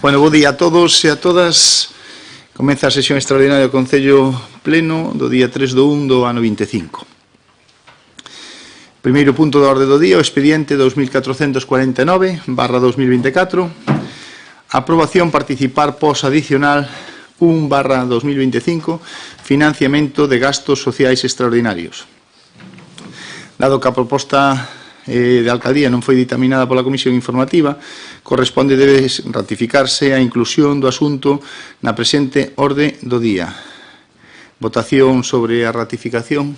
Bueno, bo día a todos e a todas. Comeza a sesión extraordinaria do Concello Pleno do día 3/1 do ano 25. Primeiro punto da orde do día, o expediente 2449/2024. Aprobación participar pos adicional 1/2025, financiamento de gastos sociais extraordinarios. Dado que a proposta de alcaldía non foi dictaminada pola Comisión Informativa, corresponde debe ratificarse a inclusión do asunto na presente orde do día. Votación sobre a ratificación.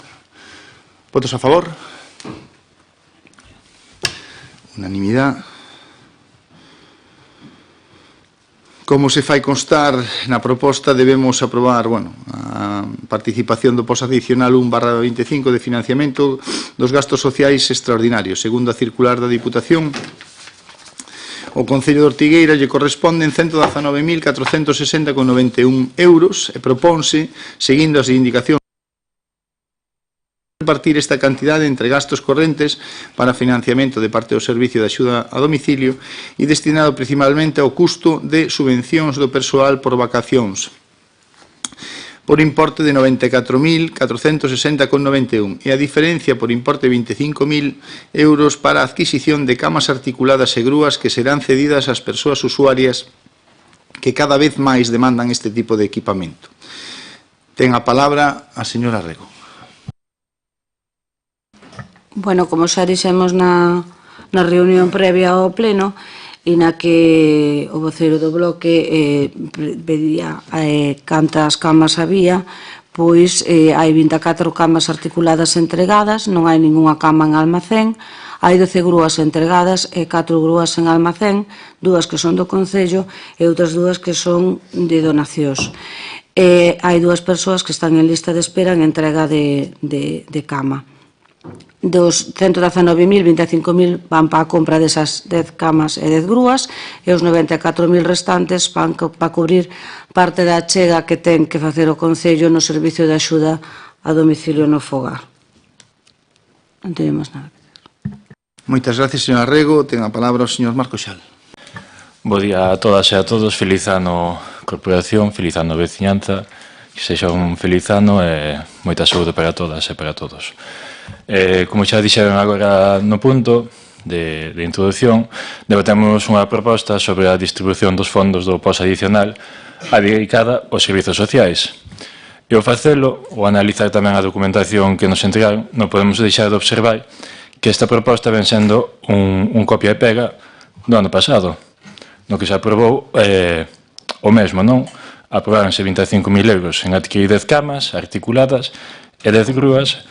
Votos a favor? Unanimidade. Como se fai constar na proposta, debemos aprobar a participación do POS adicional 1/25 de financiamento dos gastos sociais extraordinarios. Segundo a circular da Diputación, o Concello de Ortigueira lle corresponden 119.460,91 euros e proponse, seguindo as indicacións, repartir esta cantidade entre gastos correntes para financiamento de parte do Servicio de Axuda a Domicilio e destinado principalmente ao custo de subvencións do persoal por vacacións, por importe de 94.460,91 e a diferencia por importe de 25.000 euros para a adquisición de camas articuladas e grúas que serán cedidas ás persoas usuarias que cada vez máis demandan este tipo de equipamento. Ten a palabra a señora Rego. Bueno, como xa dixemos na reunión previa ao pleno, e na que o voceiro do bloque pedía cantas camas había, pois hai 24 camas articuladas entregadas, non hai ningunha cama en almacén, hai 12 grúas entregadas e 4 grúas en almacén, 2 que son do Concello e outras 2 que son de donacións. Hai 2 persoas que están en lista de espera en entrega de cama. Dos 119.000, 25.000 van para a compra desas 10 camas e 10 grúas e os 94.000 restantes van para cubrir parte da achega que ten que facer o Concello no Servicio de Axuda a Domicilio no Fogar. Non tenemos nada que dizer. Moitas gracias, señora Rego. Ten a palabra o señor Marco Xal. Bo día a todas e a todos. Feliz ano corporación, feliz ano veciñanza, que sexa un feliz ano e moita saúde para todas e para todos. Como xa dixeron agora no punto de introducción, debatemos unha proposta sobre a distribución dos fondos do POS adicional dedicada aos servizos sociais. E ao facelo, ou analizar tamén a documentación que nos entregaron, non podemos deixar de observar que esta proposta ven sendo un copia e pega do ano pasado, no que se aprobou o mesmo, non? Aprobaronse 25.000 euros en adquirir 10 camas articuladas e 10 grúas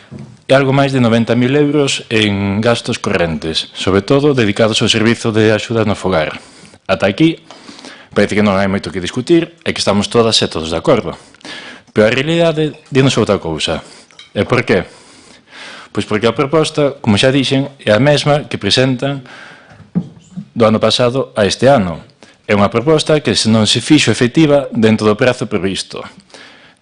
e algo máis de 90.000 euros en gastos correntes, sobre todo dedicados ao servizo de axuda no fogar. Ata aquí, parece que non hai moito que discutir e que estamos todas e todos de acordo. Pero a realidade dinos outra cousa. E por qué? Pois porque a proposta, como xa dixen, é a mesma que presentan do ano pasado a este ano. É unha proposta que non se fixo efectiva dentro do prazo previsto.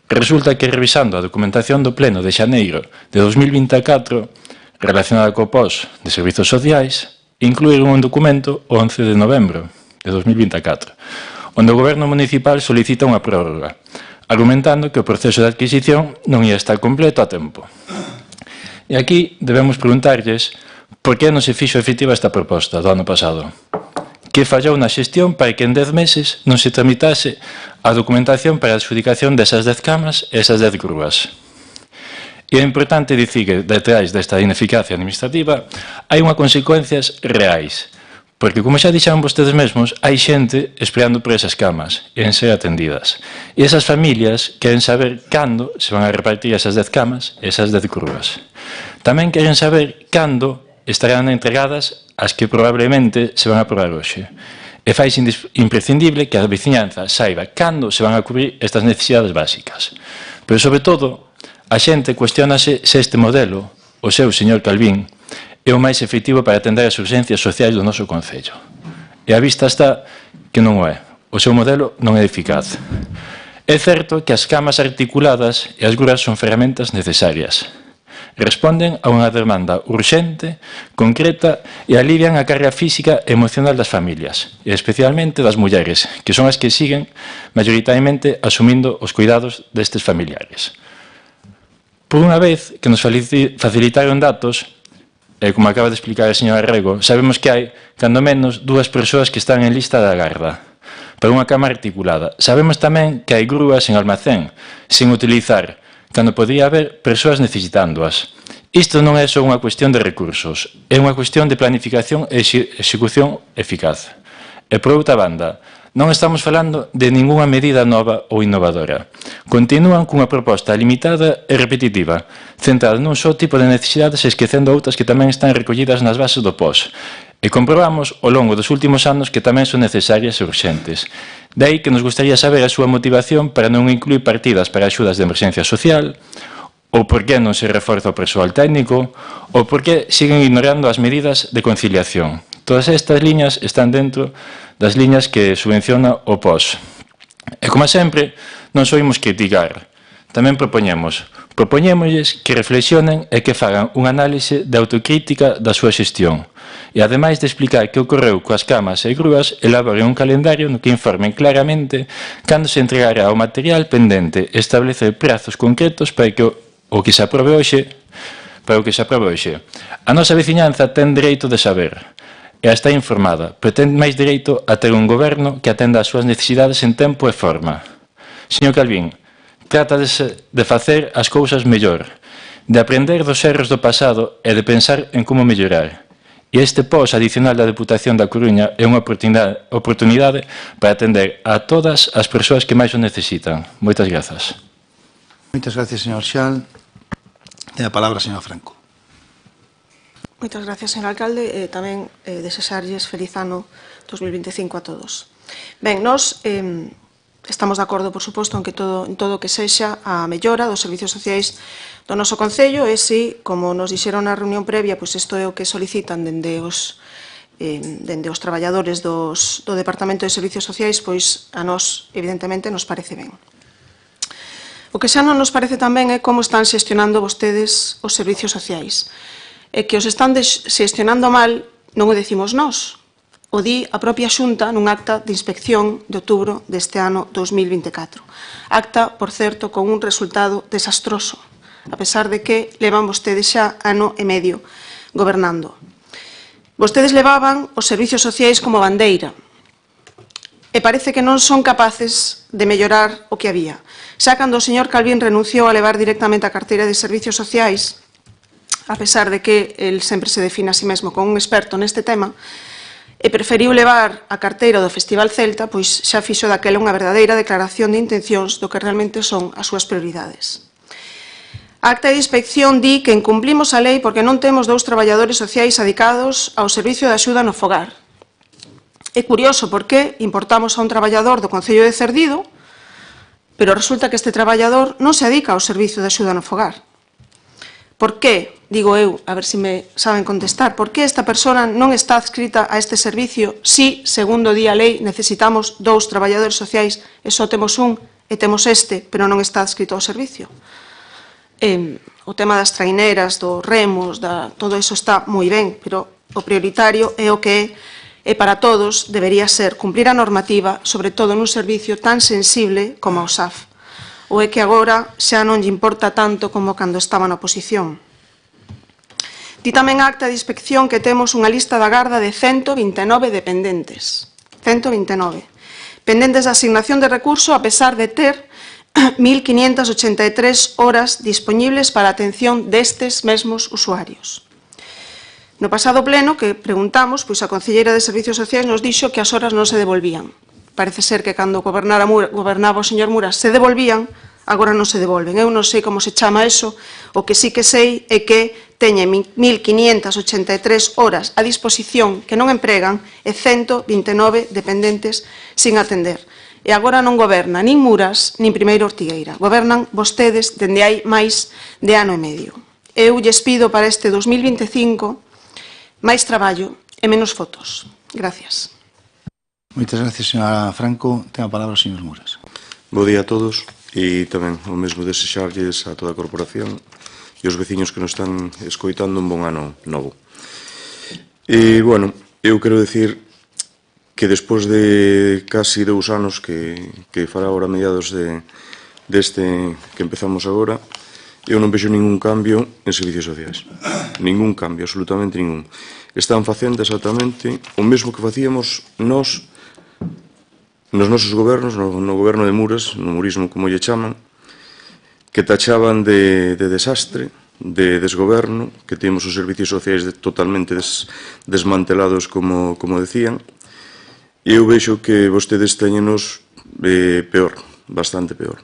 Resulta que, revisando a documentación do Pleno de xaneiro de 2024 relacionada co POS de Servizos Sociais, incluíron un documento o 11 de novembro de 2024, onde o Goberno Municipal solicita unha prórroga, argumentando que o proceso de adquisición non ia estar completo a tempo. E aquí debemos preguntarlles por que non se fixo efectiva esta proposta do ano pasado. Que fallou na xestión para que en 10 meses non se tramitase a documentación para a adxudicación desas 10 camas e esas 10 grúas. E é importante dicir que detrás desta ineficacia administrativa hai unhas consecuencias reais, porque, como xa dixeron vostedes mesmos, hai xente esperando por esas camas e en ser atendidas. E esas familias queren saber cando se van a repartir esas 10 camas e esas 10 grúas. Tamén queren saber cando estarán entregadas as que probablemente se van a aprobar hoxe. E faise imprescindible que a veciñanza saiba cando se van a cubrir estas necesidades básicas. Pero, sobre todo, a xente cuestionase se este modelo, o seu señor Calvín, é o máis efectivo para atender as urxencias sociais do noso Concello. E a vista está que non o é. O seu modelo non é eficaz. É certo que as camas articuladas e as grúas son ferramentas necesarias, responden a unha demanda urxente, concreta e alivian a carga física e emocional das familias, e especialmente das mulleres, que son as que siguen maioritariamente asumindo os cuidados destes familiares. Por unha vez que nos facilitaron datos, e como acaba de explicar a señora Rego, sabemos que hai, cando menos, 2 persoas que están en lista de agarda para unha cama articulada. Sabemos tamén que hai grúas en almacén, sin utilizar, cando podría haber persoas necesitándoas. Isto non é só unha cuestión de recursos, é unha cuestión de planificación e execución eficaz. E por outra banda, non estamos falando de ningunha medida nova ou innovadora. Continúan cunha proposta limitada e repetitiva, centrada nun só tipo de necesidades e esquecendo outras que tamén están recollidas nas bases do POS. E comprobamos ao longo dos últimos anos que tamén son necesarias e urxentes. De aí que nos gustaría saber a súa motivación para non incluir partidas para axudas de emerxencia social, ou por que non se reforza o persoal técnico, ou por que siguen ignorando as medidas de conciliación. Todas estas liñas están dentro das liñas que subvenciona o POS. E, como sempre, non soimos criticar, tamén propoñemos. Propoñémosles que reflexionen e que fagan unha análise de autocrítica da súa xestión. E, ademais de explicar que ocorreu coas camas e grúas, elaboren un calendario no que informen claramente cando se entregará o material pendente e establecer prazos concretos para que o que se aprobe hoxe, A nosa veciñanza ten dereito de saber e a estar informada, pero ten máis dereito a ter un goberno que atenda as súas necesidades en tempo e forma. Señor Calvín, trata de facer as cousas mellor, de aprender dos erros do pasado e de pensar en como mellorar. E este POS adicional da Deputación da Coruña é unha oportunidade para atender a todas as persoas que máis o necesitan. Moitas grazas. Moitas gracias, señor Xal. Ten a palabra, señor Franco. Moitas gracias, señor alcalde. Tamén desexarlles feliz ano 2025 a todos. Ben, nós estamos de acordo, por suposto, en todo que sexa a mellora dos servicios sociais do noso Concello e si, como nos dixeron na reunión previa, pois isto é o que solicitan dende os traballadores do Departamento de Servicios Sociais, pois a nós, evidentemente, nos parece ben. O que xa non nos parece tamén é como están xestionando vostedes os servicios sociais. E que os están xestionando mal non o decimos nós. O di a propia Xunta nun acta de inspección de outubro deste ano 2024. Acta, por certo, con un resultado desastroso, a pesar de que levan vostedes xa ano e medio gobernando. Vostedes levaban os servicios sociais como bandeira e parece que non son capaces de mellorar o que había. Xa cando o señor Calvín renunciou a levar directamente a carteira de servicios sociais, a pesar de que el sempre se define a sí mesmo como un experto neste tema, e preferiu levar a carteira do Festival Celta, pois xa fixo daquela unha verdadeira declaración de intencións do que realmente son as súas prioridades. A acta de inspección di que incumplimos a lei porque non temos 2 traballadores sociais adicados ao servicio de axuda no fogar. É curioso porque importamos a un traballador do Concello de Cerdido, pero resulta que este traballador non se adica ao servicio de axuda no fogar. Por que, digo eu, a ver se me saben contestar, por que esta persona non está adscrita a este servicio si, segundo di a lei, necesitamos 2 traballadores sociais e só temos un e temos este, pero non está adscrito ao servicio? O tema das traineras, dos remos, todo iso está moi ben, pero o prioritario é o que é para todos debería ser cumplir a normativa, sobre todo nun servicio tan sensible como o SAF. Ou é que agora xa non lle importa tanto como cando estaba na oposición. Di tamén a acta de inspección que temos unha lista de agarda de 129 dependentes. 129. Pendentes de asignación de recurso a pesar de ter 1.583 horas disponibles para a atención destes mesmos usuarios. No pasado pleno que preguntamos, pois a concelleira de Servicios Sociais nos dixo que as horas non se devolvían. Parece ser que cando gobernaba o señor Muras se devolvían, agora non se devolven. Eu non sei como se chama eso, o que sí que sei é que teñen 1.583 horas a disposición que non empregan e 129 dependentes sin atender. E agora non goberna nin Muras nin Primeiro Ortigueira. Gobernan vostedes dende hai máis de ano e medio. Eu lles pido para este 2025 máis traballo e menos fotos. Gracias. Moitas gracias, señora Franco. Ten a palabra o señor Muras. Bo día a todos e tamén o mesmo desexarlles a toda a corporación e os veciños que nos están escoitando un bon ano novo. E, bueno, eu quero decir que despois de casi 2 anos que fará agora mediados deste que empezamos agora, eu non vexo ningún cambio en servicios sociais. Ningún cambio, absolutamente ningún. Están facendo exactamente o mesmo que facíamos nós nos nosos gobernos, no goberno de Muras, no murismo como lle chaman, que tachaban de desastre, de desgoberno, que temos os servicios sociais totalmente desmantelados, como decían, e eu vexo que vostedes teñenos peor, bastante peor.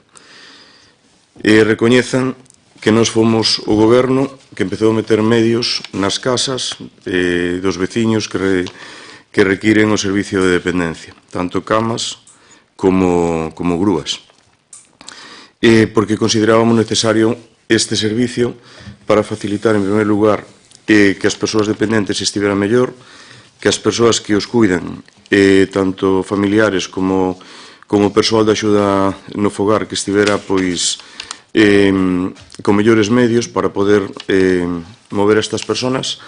E recoñezan que nós fomos o goberno que empezou a meter medios nas casas dos veciños que requiren o servicio de dependencia, tanto camas como grúas. Porque considerábamos necesario este servicio para facilitar, en primer lugar, que as persoas dependentes estiveran mellor, que as persoas que os cuidan, tanto familiares como persoal de axuda no fogar, que estivera pois con mellores medios para poder mover a estas persoas.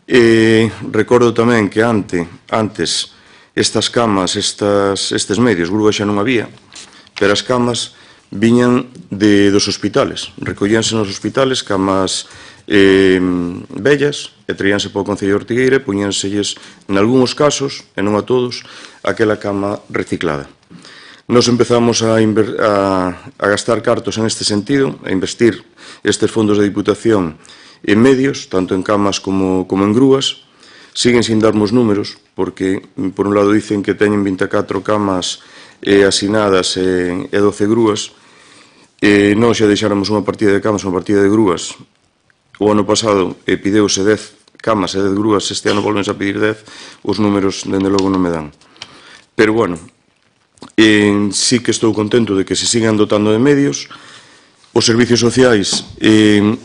Recordo tamén que antes estas camas, estes medios, grúas xa non había, pero as camas viñan dos hospitales, recollíanse nos hospitales camas vellas e traíanse para o Concello de Ortigueira e poñíanselles, en algúns casos, e non a todos, aquela cama reciclada. Nos empezamos a gastar cartos en este sentido, a investir estes fondos de Diputación en medios, tanto en camas como en grúas. Siguen sin darmos números, porque, por un lado, dicen que teñen 24 camas asinadas e 12 grúas. Nós xa deixáramos unha partida de camas, unha partida de grúas. O ano pasado pideuse 10 camas e 10 grúas, este ano volvemos a pedir 10, os números, dende logo, non me dan. Pero, bueno, sí que estou contento de que se sigan dotando de medios. Os servicios sociais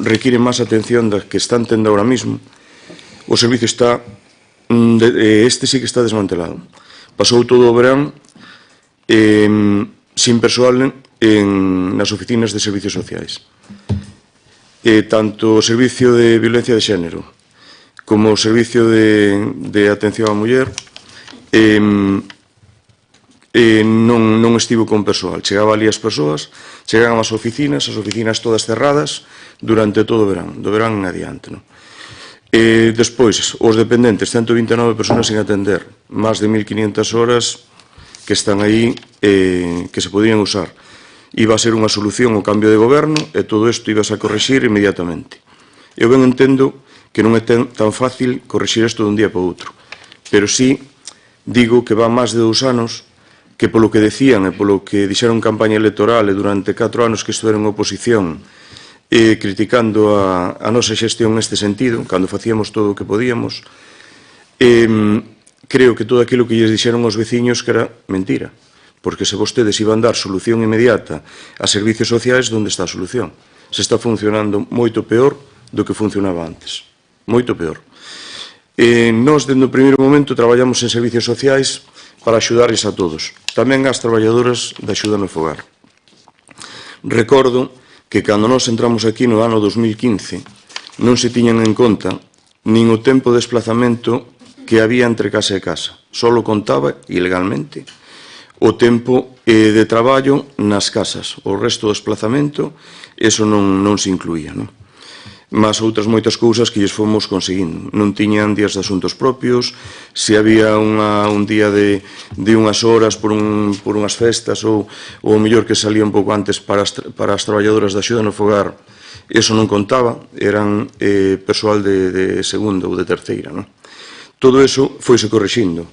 requiren máis atención da que están tendo ahora mismo. O servicio está, este sí que está desmantelado. Pasou todo o verán sin persoal nas oficinas de servicios sociais. Tanto o servicio de violencia de xénero como o servicio de atención á muller non estivo con persoal. Chegaba ali as persoas, chegaban ás oficinas todas cerradas durante todo o verán, do verán en adiante. Despois, os dependentes, 129 persoas sin atender, máis de 1.500 horas que están aí que se podían usar. Iba a ser unha solución o cambio de goberno e todo isto ibas a corrixir inmediatamente. Eu ben entendo que non é tan fácil corrixir isto dun día para outro, pero sí digo que van máis de 2 anos que polo que decían e polo que dixeron campaña electoral e durante 4 anos que estuveron en oposición criticando a nosa xestión neste sentido, cando facíamos todo o que podíamos, creo que todo aquilo que lles dixeron aos veciños que era mentira. Porque se vostedes iban dar solución inmediata a servicios sociais, onde está a solución? Se está funcionando moito peor do que funcionaba antes. Moito peor. Nós, dende o primeiro momento, traballamos en servicios sociais para axudarles a todos. Tamén ás traballadoras da axuda no fogar. Recordo que cando nós entramos aquí no ano 2015 non se tiñan en conta nin o tempo de desplazamento que había entre casa e casa. Só contaba, ilegalmente, o tempo de traballo nas casas. O resto do desplazamento, eso non se incluía, non? Mas outras moitas cousas que lles fomos conseguindo. Non tiñan días de asuntos propios, se había un día de unhas horas por unhas festas ou o mellor que salía un pouco antes para as traballadoras da axuda no fogar, eso non contaba, eran persoal de segunda ou de terceira, non? Todo eso foise corrixindo.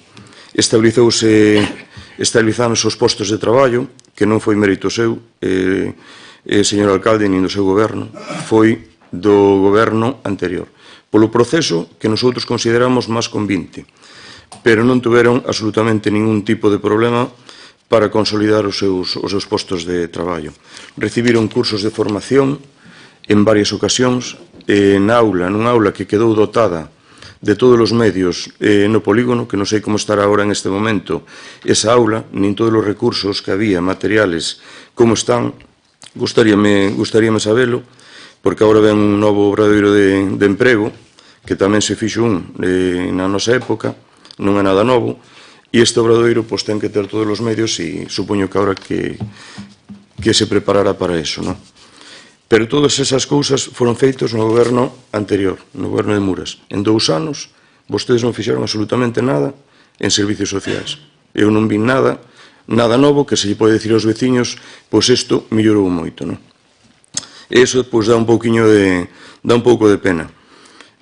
Estabilizáronse os postos de traballo, que non foi mérito seu, señor alcalde, nin do seu goberno, foi do goberno anterior. Polo proceso que nosotros consideramos máis convinte, pero non tuveron absolutamente ningún tipo de problema para consolidar os seus postos de traballo. Recibiron cursos de formación en varias ocasións, nunha aula que quedou dotada de todos os medios no polígono, que non sei como estará agora en este momento esa aula, nin todos os recursos que había, materiales, como están, gustaríame sabelo, porque agora ven un novo obradoiro de emprego, que tamén se fixo na nosa época, non é nada novo, e este obradoiro pois, ten que ter todos os medios e supoño que agora que se preparará para eso, non? Pero todas esas cousas foron feitas no goberno anterior, no goberno de Muras. En 2 anos, vostedes non fixeron absolutamente nada en servicios sociais. Eu non vi nada novo que se lle pode decir aos veciños, pois isto mellorou moito, non? E iso, pois, dá un pouco de pena.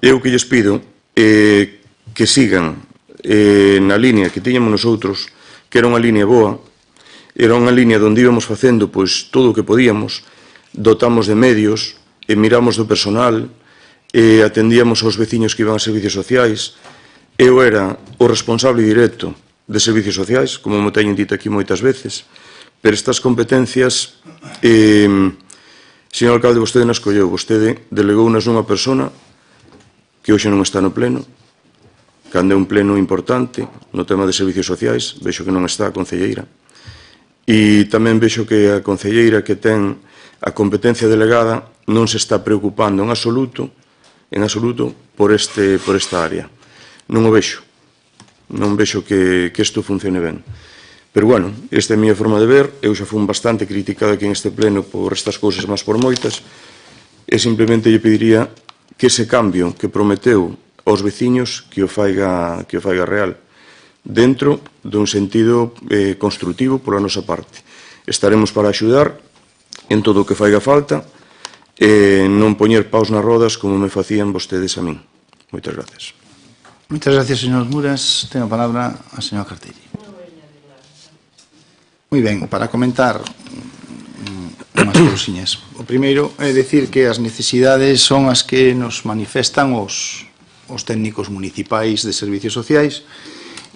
Eu que lles pido que sigan na línea que tiñamos nosotros, que era unha línea boa, era unha línea onde íbamos facendo, pois, todo o que podíamos, dotamos de medios, miramos do personal, atendíamos aos veciños que iban a servicios sociais. Eu era o responsable directo de servicios sociais, como me teñen dito aquí moitas veces, pero estas competencias, señor alcalde, vostede non escolleu, vostede delegounas nunha persona que hoxe non está no pleno, cando é un pleno importante no tema de servicios sociais, vexo que non está a concelleira, e tamén vexo que a concelleira que ten a competencia delegada non se está preocupando en absoluto por esta área. Non o vexo. Non vexo que isto funcione ben. Pero, bueno, esta é a miña forma de ver. Eu xa fui bastante criticado aquí en este pleno por estas cousas máis por moitas, e simplemente lle pediría que ese cambio que prometeu aos veciños que o faiga real, dentro dun sentido construtivo pola nosa parte. Estaremos para axudar en todo o que faiga falta, e non poñer paus nas rodas como me facían vostedes a min. Moitas gracias. Moitas gracias, señor Muras. Ten a palabra a señora Cartelli. Moi ben, para comentar unhas cousiñas. O primeiro é dicir que as necesidades son as que nos manifestan os técnicos municipais de servicios sociais,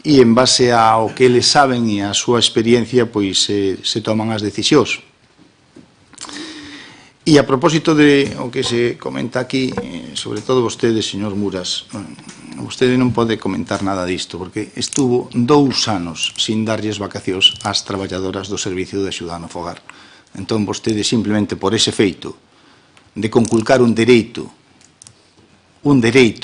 e en base ao que eles saben e a súa experiencia, pois se toman as decisións. E a propósito de o que se comenta aquí, sobre todo vostede, señor Muras, vostede non pode comentar nada disto, porque estuvo 2 anos sin darlles vacacións ás traballadoras do Servicio de Axuda no Fogar. Entón, vostede simplemente por ese feito de conculcar un dereito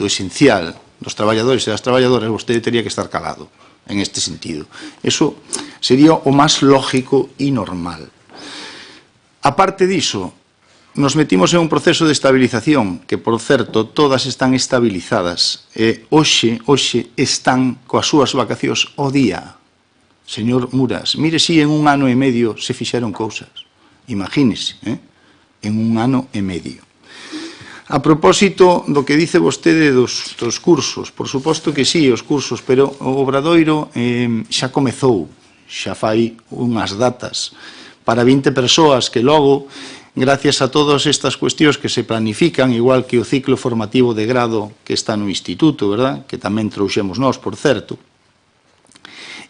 esencial dos traballadores e das traballadoras, vostede teria que estar calado en este sentido. Eso sería o máis lógico e normal. A parte diso, nos metimos en un proceso de estabilización que, por certo, todas están estabilizadas e hoxe están coas súas vacacións ao día. Señor Muras, mire si en 1 ano e medio se fixeron cousas. Imagínese, en 1 ano e medio. A propósito do que dice vostede dos cursos, por suposto que sí, os cursos, pero o Obradoiro xa comezou, xa fai unhas datas para 20 persoas que logo, gracias a todas estas cuestións que se planifican, igual que o ciclo formativo de grado que está no instituto, verdad? Que tamén trouxemos nós, por certo,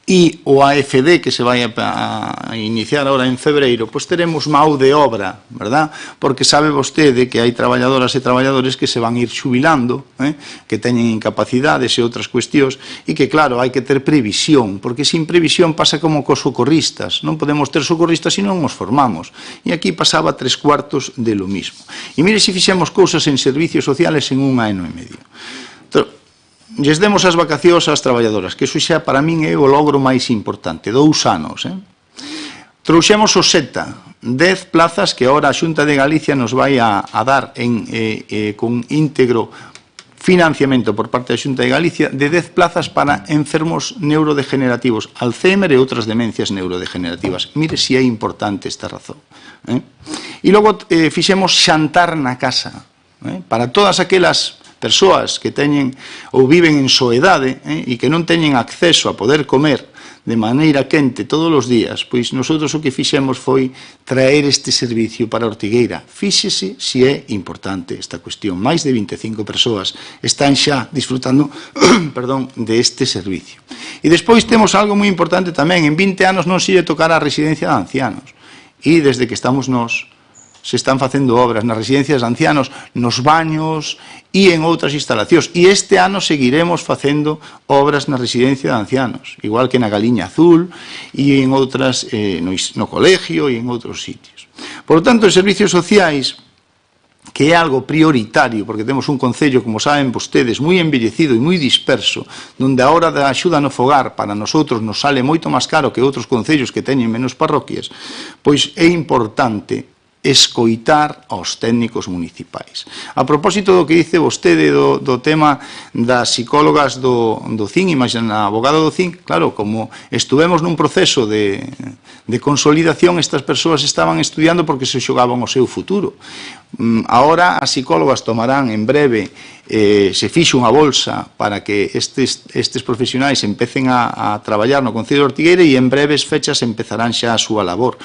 e o AFD que se vai a iniciar ahora en febreiro, pois teremos mão de obra, verdad? Porque sabe vostede que hai traballadoras e traballadores que se van ir xubilando, que teñen incapacidades e outras cuestións, e que, claro, hai que ter previsión, porque sin previsión pasa como cos socorristas, non podemos ter socorristas se non nos formamos, e aquí pasaba 3/4 de lo mismo. E mire se fixemos cousas en servicios sociales en 1 ano e medio. Lles demos as vacacións ás traballadoras, que iso xa para min é o logro máis importante, 2 anos. Trouxemos o SETA, 10 plazas que ahora a Xunta de Galicia nos vai a dar con íntegro financiamento por parte da Xunta de Galicia de 10 plazas para enfermos neurodegenerativos, Alzheimer e outras demencias neurodegenerativas. Mire se é importante esta razón. E logo fixemos xantar na casa, para todas aquelas persoas que teñen ou viven en soedade e que non teñen acceso a poder comer de maneira quente todos os días, pois nosotros o que fixemos foi traer este servicio para Ortigueira. Fíxese se é importante esta cuestión. Máis de 25 persoas están xa disfrutando de este servicio. E despois temos algo moi importante tamén. En 20 anos non se lle tocará a residencia de ancianos. E desde que estamos nós, se están facendo obras nas residencias de ancianos, nos baños e en outras instalacións. E este ano seguiremos facendo obras na residencia de ancianos, igual que na Galiña Azul e en outras, no colegio e en outros sitios. Por lo tanto, os servicios sociais que é algo prioritario, porque temos un concello, como saben vostedes, moi envellecido e moi disperso, donde a hora da axuda no fogar para nosotros nos sale moito máis caro que outros concellos que teñen menos parroquias, pois é importante escoitar aos técnicos municipais. A propósito do que dice vostede do tema das psicólogas do CIN, imagina, a abogada do CIN, claro, como estuvemos nun proceso de consolidación, estas persoas estaban estudiando porque se xogaban o seu futuro. Ahora as psicólogas tomarán en breve, se fixe unha bolsa para que estes profesionais empecen a traballar no Concello de Ortigueira e en breves fechas empezarán xa a súa labor.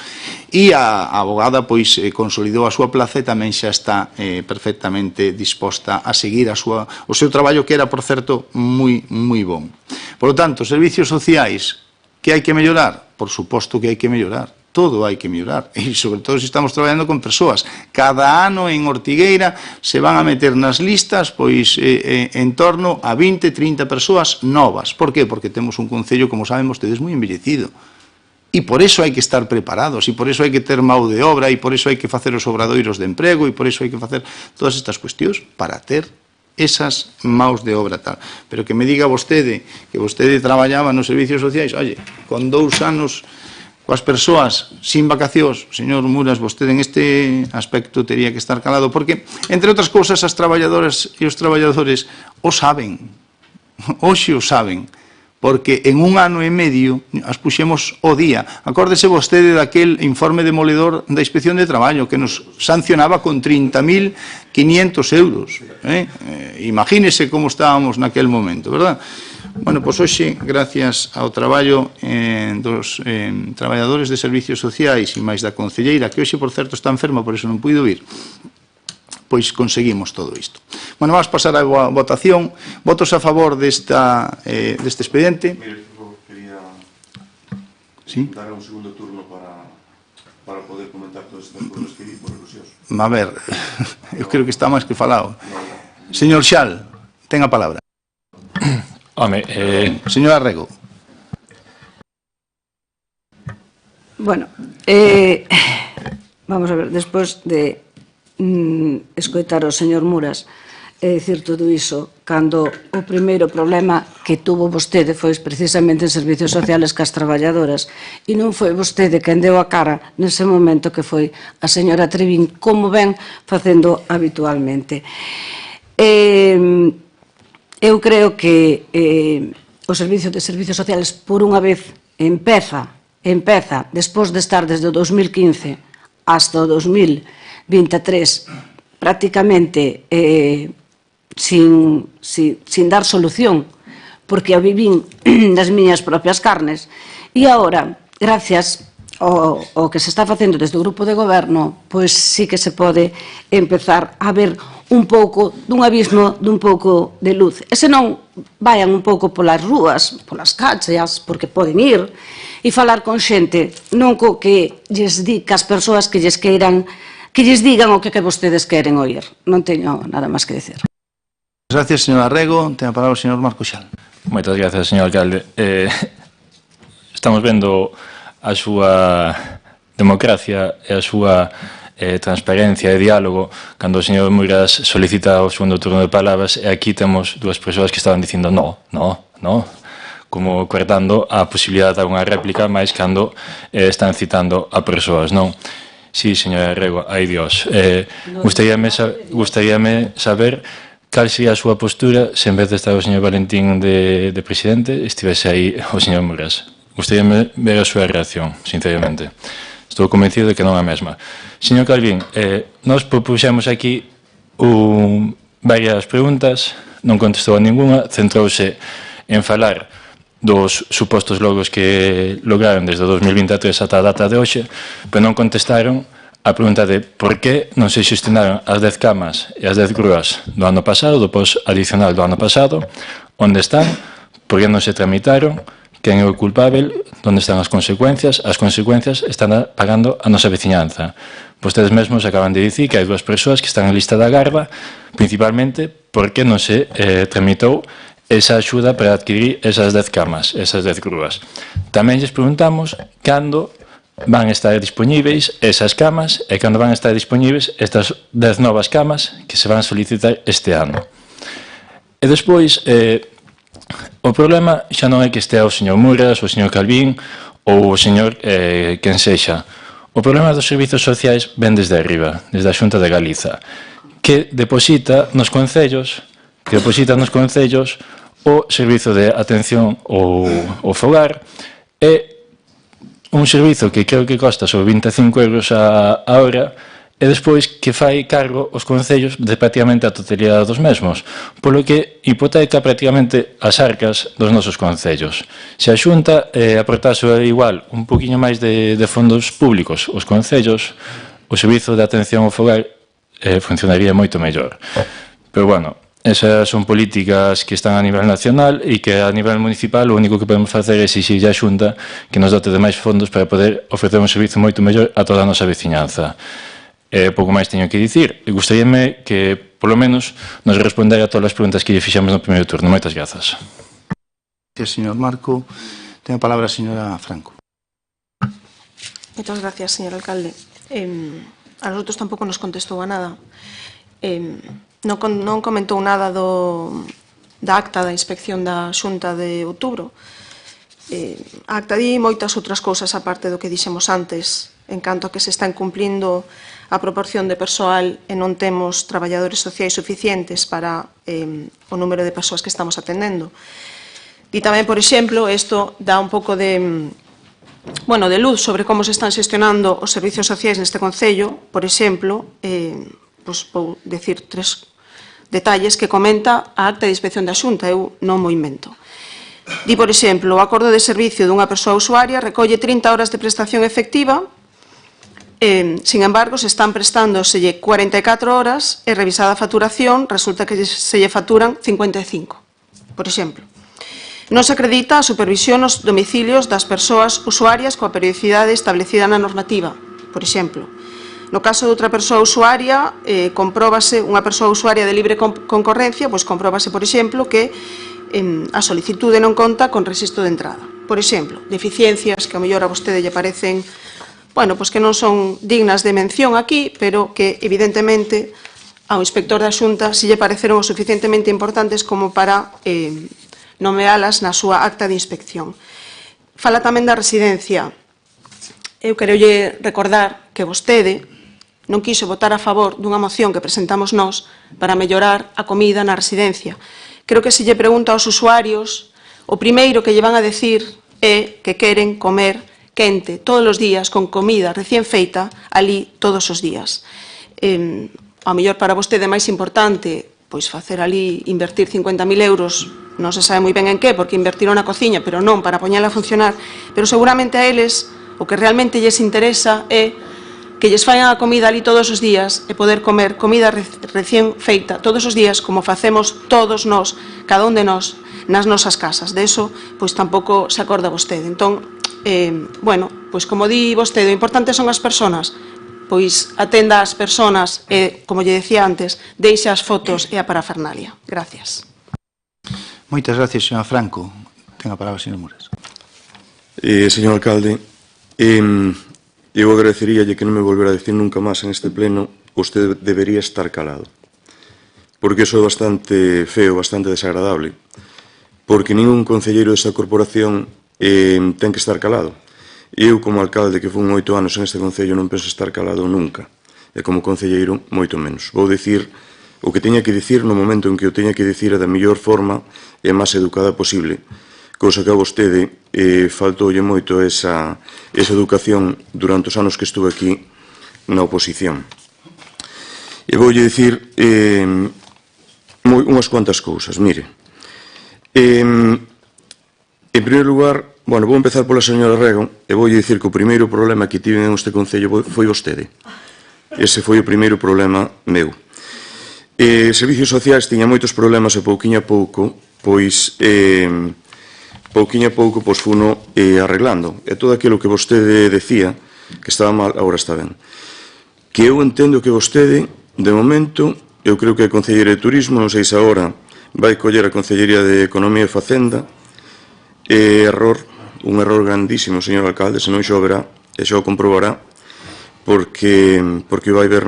E a abogada pois consolidou a súa plaza e tamén xa está perfectamente disposta a seguir o seu traballo, que era, por certo, moi bon. Por lo tanto, servicios sociais, que hai que mellorar? Por suposto que hai que mellorar. Todo hai que mellorar, e sobre todo se estamos traballando con persoas. Cada ano en Ortigueira se van a meter nas listas pois en torno a 20-30 persoas novas. Por qué? Porque temos un concello, como saben vostedes, moi envellecido. E por eso hai que estar preparados, e por eso hai que ter mão de obra, e por eso hai que facer os obradoiros de emprego, e por eso hai que facer todas estas cuestións para ter esas maus de obra tal. Pero que me diga vostede que vostede traballaba nos servicios sociais, oye, con 2 anos coas persoas sin vacacións, señor Muras, vostede en este aspecto tería que estar calado, porque, entre outras cousas, as traballadoras e os traballadores o saben, hoxe o saben, porque en 1 ano e medio as puxemos o día. Acórdese vostede daquel informe demoledor da Inspección de Traballo que nos sancionaba con 30.500 euros. Imagínese como estábamos naquel momento, verdad? Bueno, pois hoxe, gracias ao traballo dos traballadores de servicios sociais e máis da concelleira, que hoxe, por certo, está enferma, por eso non puido vir, pois conseguimos todo isto. Bueno, vamos pasar a votación. Votos a favor deste expediente. Mire, quería dar un segundo turno para poder comentar todas estas cousas que di por ilusión. A ver, eu creo que está máis que falado. Señor Xal, ten a palabra. Home, señor Arrego. Bueno, vamos a ver, despois de escoitar o señor Muras e dicir todo iso, cando o primeiro problema que tuvo vostede foi precisamente en servicios sociales cas traballadoras, e non foi vostede quen deu a cara nese momento, que foi a señora Trevín, como ven facendo habitualmente. Eu creo que o servicio de servicios sociales, por unha vez, empeza, despois de estar desde o 2015 hasta o 2023, prácticamente sin dar solución, porque a vivín nas miñas propias carnes, e agora, gracias ao que se está facendo desde o grupo de goberno, pois sí que se pode empezar a ver un pouco dun abismo, dun pouco de luz. E se non, vayan un pouco polas rúas, polas calles, porque poden ir e falar con xente, non co que lles di que as persoas que lles queiran, que lles digan o que vostedes queren oír. Non teño nada máis que decir. Gracias, señor Arrego. Ten a palabra o señor Marco Xal. Moitas gracias, señor alcalde. Estamos vendo a súa democracia e a súa transparencia e diálogo cando o señor Muras solicita o segundo turno de palabras, e aquí temos 2 persoas que estaban dicindo no, como cortando a posibilidade de dar unha réplica, máis cando están citando a persoas, non? Sí, señor Arrego, ai Dios. Gustaríame saber cal sería a súa postura se en vez de estar o señor Valentín de presidente estivese aí o señor Muras. Gustaríame ver a súa reacción, sinceramente. Estou convencido de que non é a mesma. Señor Calvín, nós propuxemos aquí varias preguntas, non contestou a ninguna, centrouse en falar dos supostos logros que lograron desde 2023 ata a data de hoxe, pero non contestaron a pregunta de por que non se xestionaron as 10 camas e as 10 grúas do ano pasado, do pos adicional do ano pasado, onde están, por que non se tramitaron, quen é o culpável, onde están as consecuencias están pagando a nosa veciñanza. Vostedes mesmos acaban de dicir que hai 2 persoas que están en lista da garda, principalmente porque non se tramitou esa axuda para adquirir esas 10 camas, esas 10 grúas. Tamén lles preguntamos cando van estar dispoñíveis esas camas e cando van estar dispoñíveis estas 10 novas camas que se van solicitar este ano. E despois, o problema xa non é que estea o señor Muras, o señor Calvín ou o señor quen sexa. O problema dos servizos sociais ven desde arriba, desde a Xunta de Galiza, que deposita nos concellos o servizo de atención ao fogar e un servizo que creo que costa sobre 25 euros a hora e despois que fai cargo os concellos de prácticamente a totalidade dos mesmos, polo que hipoteca prácticamente as arcas dos nosos concellos. Se a Xunta aportase igual un poquinho máis de fondos públicos os concellos, o servizo de atención ao fogar funcionaría moito mellor. Pero, bueno, esas son políticas que están a nivel nacional e que a nivel municipal o único que podemos facer é exixir a Xunta que nos dote de máis fondos para poder ofrecer un servizo moito mellor a toda a nosa veciñanza. Pouco máis teño que dicir. Gustaríame que, polo menos, nos respondera a todas as preguntas que lle fixemos no primeiro turno. Moitas grazas. Gracias, señor Marco. Ten a palabra a señora Franco. Moitas gracias, señor alcalde. A nosotros tampouco nos contestou a nada. Non comentou nada da acta da inspección da Xunta de outubro. A acta di moitas outras cousas aparte do que dixemos antes, en canto a que se está incumplindo a proporción de persoal e non temos traballadores sociais suficientes para o número de persoas que estamos atendendo. E tamén, por exemplo, isto dá un pouco de luz sobre como se están xestionando os servizos sociais neste concello. Por exemplo, vou dicir 3 detalles que comenta a acta de inspección da Xunta, eu non mo invento. Di, por exemplo, o acordo de servicio dunha persoa usuaria recolle 30 horas de prestación efectiva, sin embargo, se están prestándoselle 44 horas e revisada a facturación, resulta que se lle facturan 55, por exemplo. Non se acredita a supervisión nos domicilios das persoas usuarias coa periodicidade establecida na normativa, por exemplo. No caso de outra persoa usuaria, compróbase unha persoa usuaria de libre concorrencia, pois compróbase, por exemplo, que a solicitude non conta con rexistro de entrada. Por exemplo, deficiencias que a mellor a vostede lle parecen, pois que non son dignas de mención aquí, pero que evidentemente ao inspector da Xunta si lle pareceron o suficientemente importantes como para nomealas na súa acta de inspección. Fala tamén da residencia. Eu quero lle recordar que vostede non quiso votar a favor dunha moción que presentamos nós para mellorar a comida na residencia. Creo que se lle pregunta aos usuarios, o primeiro que lle van a decir é que queren comer quente todos os días con comida recién feita ali todos os días. Ao mellor para vostede é máis importante pois facer ali, invertir 50.000 euros, non se sabe moi ben en que, porque invertiron na cociña, pero non para poñela a funcionar, pero seguramente a eles o que realmente lles interesa é que lles faian a comida ali todos os días e poder comer comida recién feita todos os días como facemos todos nós, cada un de nós, nas nosas casas. De eso, pois tampouco se acorda vostede. Entón, pois como di vostede, o importante son as persoas, pois atenda as persoas e, como lle decía antes, deixe as fotos e a parafernalia. Gracias. Moitas gracias, señora Franco. Ten a palabra, señor Muras. Señor alcalde, eu agradeceríalle que non me volvera a decir nunca máis en este pleno usted debería estar calado, porque iso é bastante feo, bastante desagradable, porque ningún concelleiro desta corporación ten que estar calado. Eu, como alcalde, que fun 8 anos en este concello, non penso estar calado nunca, e como concelleiro, moito menos. Vou dicir o que teña que dicir no momento en que o teña que dicir da mellor forma e máis educada posible, cousa que a vostede faltoulle moito esa educación durante os anos que estuve aquí na oposición. E voulle dicir unhas cuantas cousas. Mire, en primeiro lugar, vou empezar pola señora Rego e voulle dicir que o primeiro problema que tive en este concello foi vostede. Ese foi o primeiro problema meu. Servicios sociais tiña moitos problemas e pouquiño a pouco, pois funo arreglando. E todo aquilo que vostede decía que estaba mal, agora está ben. Que eu entendo que vostede, de momento, eu creo que é concelleira de turismo, non sei se agora vai coller a Concellería de Economía e Facenda, un error grandísimo, señor alcalde, se non xoverá e xa o comprobará, porque vai ver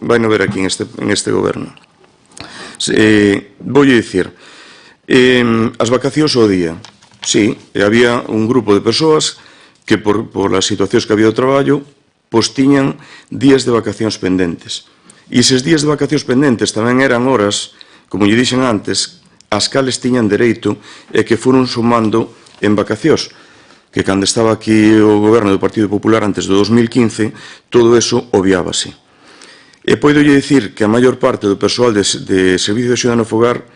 vai no ver aquí en este goberno. Voulle dicir, as vacacións ao día, sí, había un grupo de persoas que por as situacións que había do traballo, pois tiñan días de vacacións pendentes. E eses días de vacacións pendentes tamén eran horas, como lle dixen antes, as cales tiñan dereito e que foron sumando en vacacións, que cando estaba aquí o goberno do Partido Popular antes do 2015, todo eso obviábase. E poido lle dicir que a maior parte do persoal de Servicio de Axuda no Fogar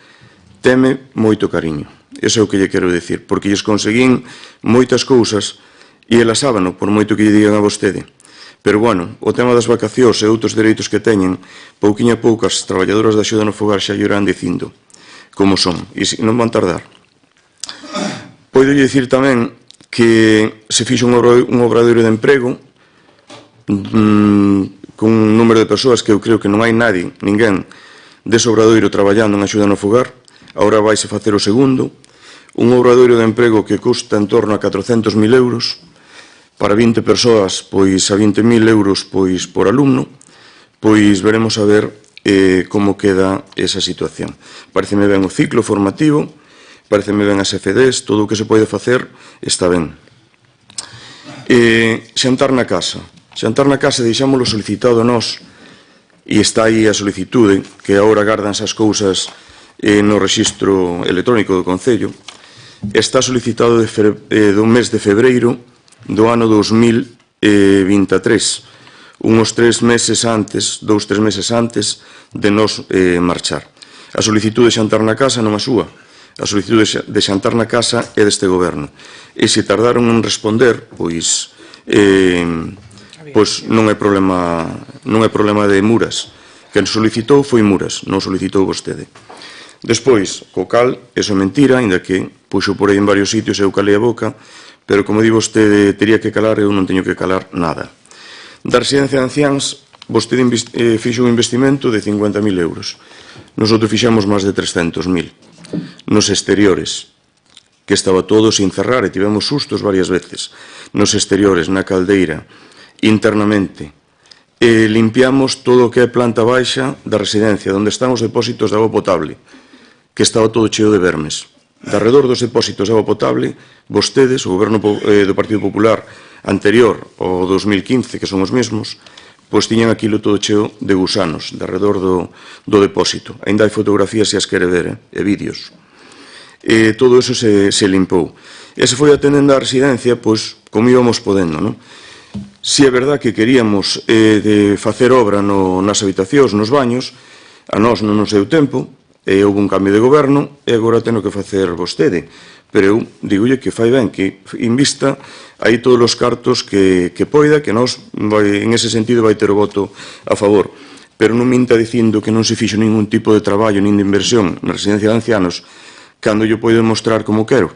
teme moito cariño. Eso é o que lle quero dicir, porque lles conseguín moitas cousas e elas sábano, por moito que lle digan a vostede. Pero, bueno, o tema das vacacións e outros dereitos que teñen, pouquiña a pouco as traballadoras da Axuda no Fogar xa lle irán dicindo como son, e non van tardar. Podo lle dicir tamén que se fixo un obradoiro de emprego con un número de persoas que eu creo que non hai ninguén dese obradoiro traballando en Axuda no Fogar. Agora vaise facer o segundo, un obradoiro de emprego que custa en torno a 400.000 euros, para 20 persoas, pois a 20.000 euros pois por alumno, pois veremos a ver como queda esa situación. Pareceme ben o ciclo formativo, pareceme ben as FDs, todo o que se pode facer está ben. Xantar na casa. Xantar na casa deixámoslo solicitado nós, e está aí a solicitude, que agora gardanse as cousas no rexistro electrónico do Concello. Está solicitado do mes de febreiro do ano 2023, uns 2-3 meses antes de nos marchar. A solicitude de xantar na casa non a súa, a solicitude de xantar na casa é deste goberno. E se tardaron en responder, pois non é problema de Muras. Quen solicitou foi Muras, non solicitou vostede. Despois, co cal, eso é mentira, ainda que puxo por aí en varios sitios e eu calei a boca, pero como di vostede, teria que calar, eu non teño que calar nada. Da residencia de anciáns, vostede fixo un investimento de 50.000 euros. Nosotros fixamos máis de 300.000. Nos exteriores, que estaba todo sin cerrar e tivemos sustos varias veces. Nos exteriores, na caldeira, internamente. Limpiamos todo o que é planta baixa da residencia, onde están os depósitos de agua potable, que estaba todo cheo de vermes. De arredor dos depósitos de agua potable, vostedes, o goberno do Partido Popular anterior ao 2015, que son os mesmos, pois tiñan aquilo todo cheo de gusanos, de arredor do depósito. Ainda hai fotografías se as quere ver, e vídeos. Todo eso se limpou. E se foi atendendo a residencia, pois, como íbamos podendo, non? Si é verdad que queríamos de facer obra nas habitacións, nos baños, a nós non nos deu tempo, houve un cambio de goberno e agora teno que facer vostede. Pero eu digolle que fai ben, que invista aí todos os cartos que poida, que nós, en ese sentido, vai ter o voto a favor. Pero non minta dicindo que non se fixo ningún tipo de traballo nin de inversión na residencia de ancianos cando yo podo demostrar como quero.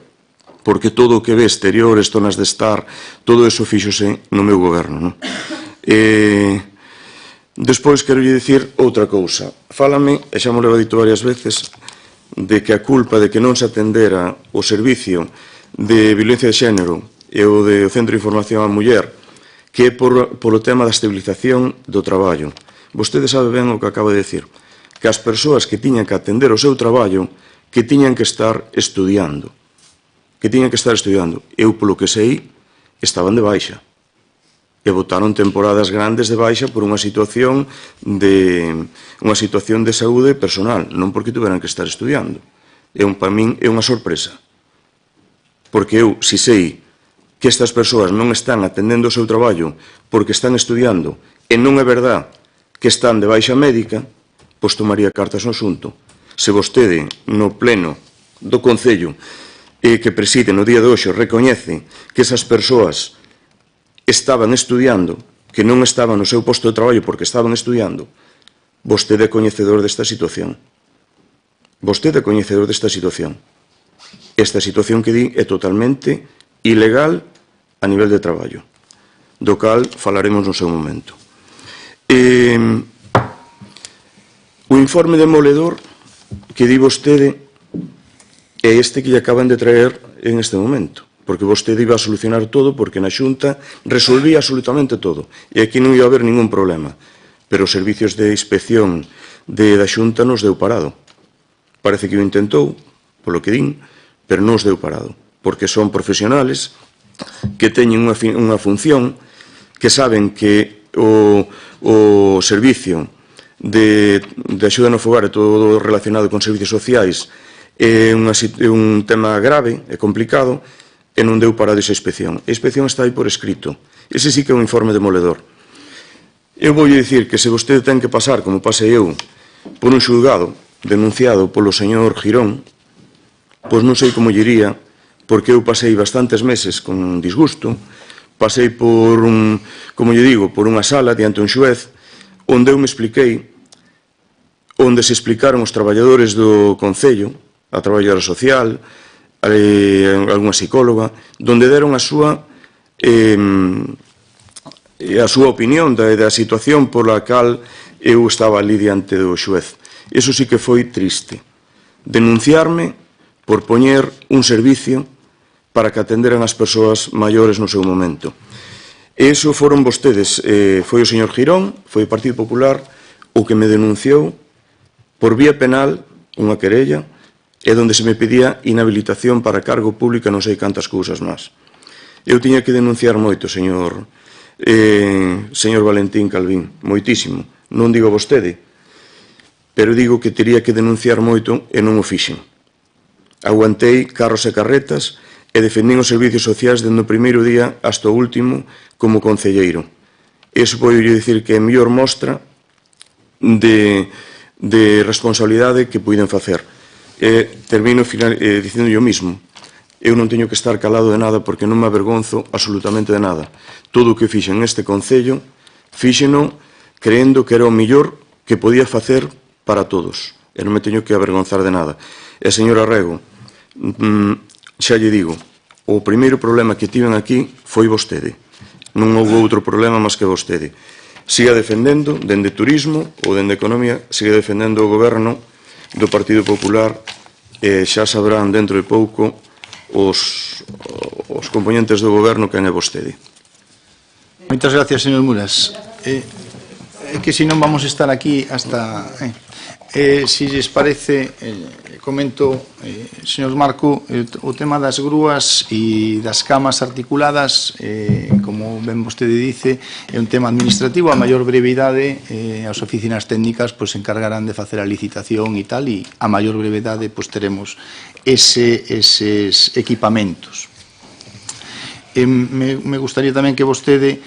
Porque todo o que ve exteriores, zonas de estar, todo eso fíxose no meu goberno. Despois quero dicir outra cousa. Fálame, e xa mo levo dito varias veces, de que a culpa de que non se atendera o servicio de violencia de xénero e o do Centro de Información á Muller, que é polo tema da estabilización do traballo. Vostede sabe ben o que acaba de dicir, que as persoas que tiñan que atender o seu traballo, que tiñan que estar estudiando. Eu, polo que sei, estaban de baixa. E botaron temporadas grandes de baixa por unha situación de saúde personal, non porque tuveran que estar estudiando. Para min é unha sorpresa. Porque eu, se sei que estas persoas non están atendendo o seu traballo porque están estudiando e non é verdad que están de baixa médica, pois tomaría cartas no asunto. Se vostede, no pleno do Concello, que preside no día de hoxe, recoñece que esas persoas estaban estudiando, que non estaban no seu posto de traballo porque estaban estudiando, vostede é coñecedor desta situación. Esta situación que di é totalmente ilegal a nivel de traballo, do cal falaremos no seu momento. O informe demoledor que di vostede é este que lle acaban de traer en este momento. porque vostede iba a solucionar todo, porque na Xunta resolvía absolutamente todo, e aquí non iba a haber ningún problema. Pero os servicios de inspección da Xunta nos deu parado. Parece que o intentou, polo que din, pero non os deu parado, porque son profesionales que teñen unha función, que saben que o servicio de axuda no fogar e todo relacionado con servicios sociais é un tema grave, é complicado, e non deu parado esa inspección. A inspección está aí por escrito. Ese sí que é un informe demoledor. Eu vou dicir que se vostede ten que pasar, como pasei eu, por un xulgado denunciado polo señor Girón, pois non sei como lle iría, porque eu pasei bastantes meses con disgusto, pasei por como lle digo, por unha sala diante un xuez, onde eu me expliquei, onde se explicaron os traballadores do Concello, a traballadora social, algunha psicóloga, onde deron a súa opinión da situación pola cal eu estaba ali diante do xuez. Iso sí que foi triste. Denunciarme por poñer un servicio para que atenderan as persoas maiores no seu momento. E iso foron vostedes, foi o señor Girón, foi o Partido Popular, o que me denunciou por vía penal, unha querella, e onde se me pedía inhabilitación para cargo público e non sei cantas cousas máis. Eu tiña que denunciar moito, señor Valentín Calvín, moitísimo. Non digo vostede, pero digo que teria que denunciar moito e non o fixen. Aguantei carros e carretas e defendín os servicios sociais dende o primeiro día hasta o último como concelleiro. Iso pode dicir que é a mellor mostra de responsabilidade que puiden facer. Termino dicindo yo mismo, eu non teño que estar calado de nada porque non me avergonzo absolutamente de nada. Todo o que fixen neste Concello, fíxeno creendo que era o mellor que podía facer para todos. E non me teño que avergonzar de nada. E, señora Rego, xa lle digo, o primeiro problema que tiven aquí foi vostede. Non houve outro problema máis que vostede. Siga defendendo, dende turismo ou dende economía, siga defendendo o goberno do Partido Popular, e xa sabrán dentro de pouco os componentes do goberno quen é vostede. Moitas gracias, señor Muras. Que se non vamos a estar aquí hasta... Si lles parece, comento, señor Marco, o tema das grúas e das camas articuladas, como ben vostede dice, é un tema administrativo. A maior brevidade, as oficinas técnicas se encargarán de facer a licitación e tal, e a maior brevidade teremos eses equipamentos. Me gustaría tamén que vostede,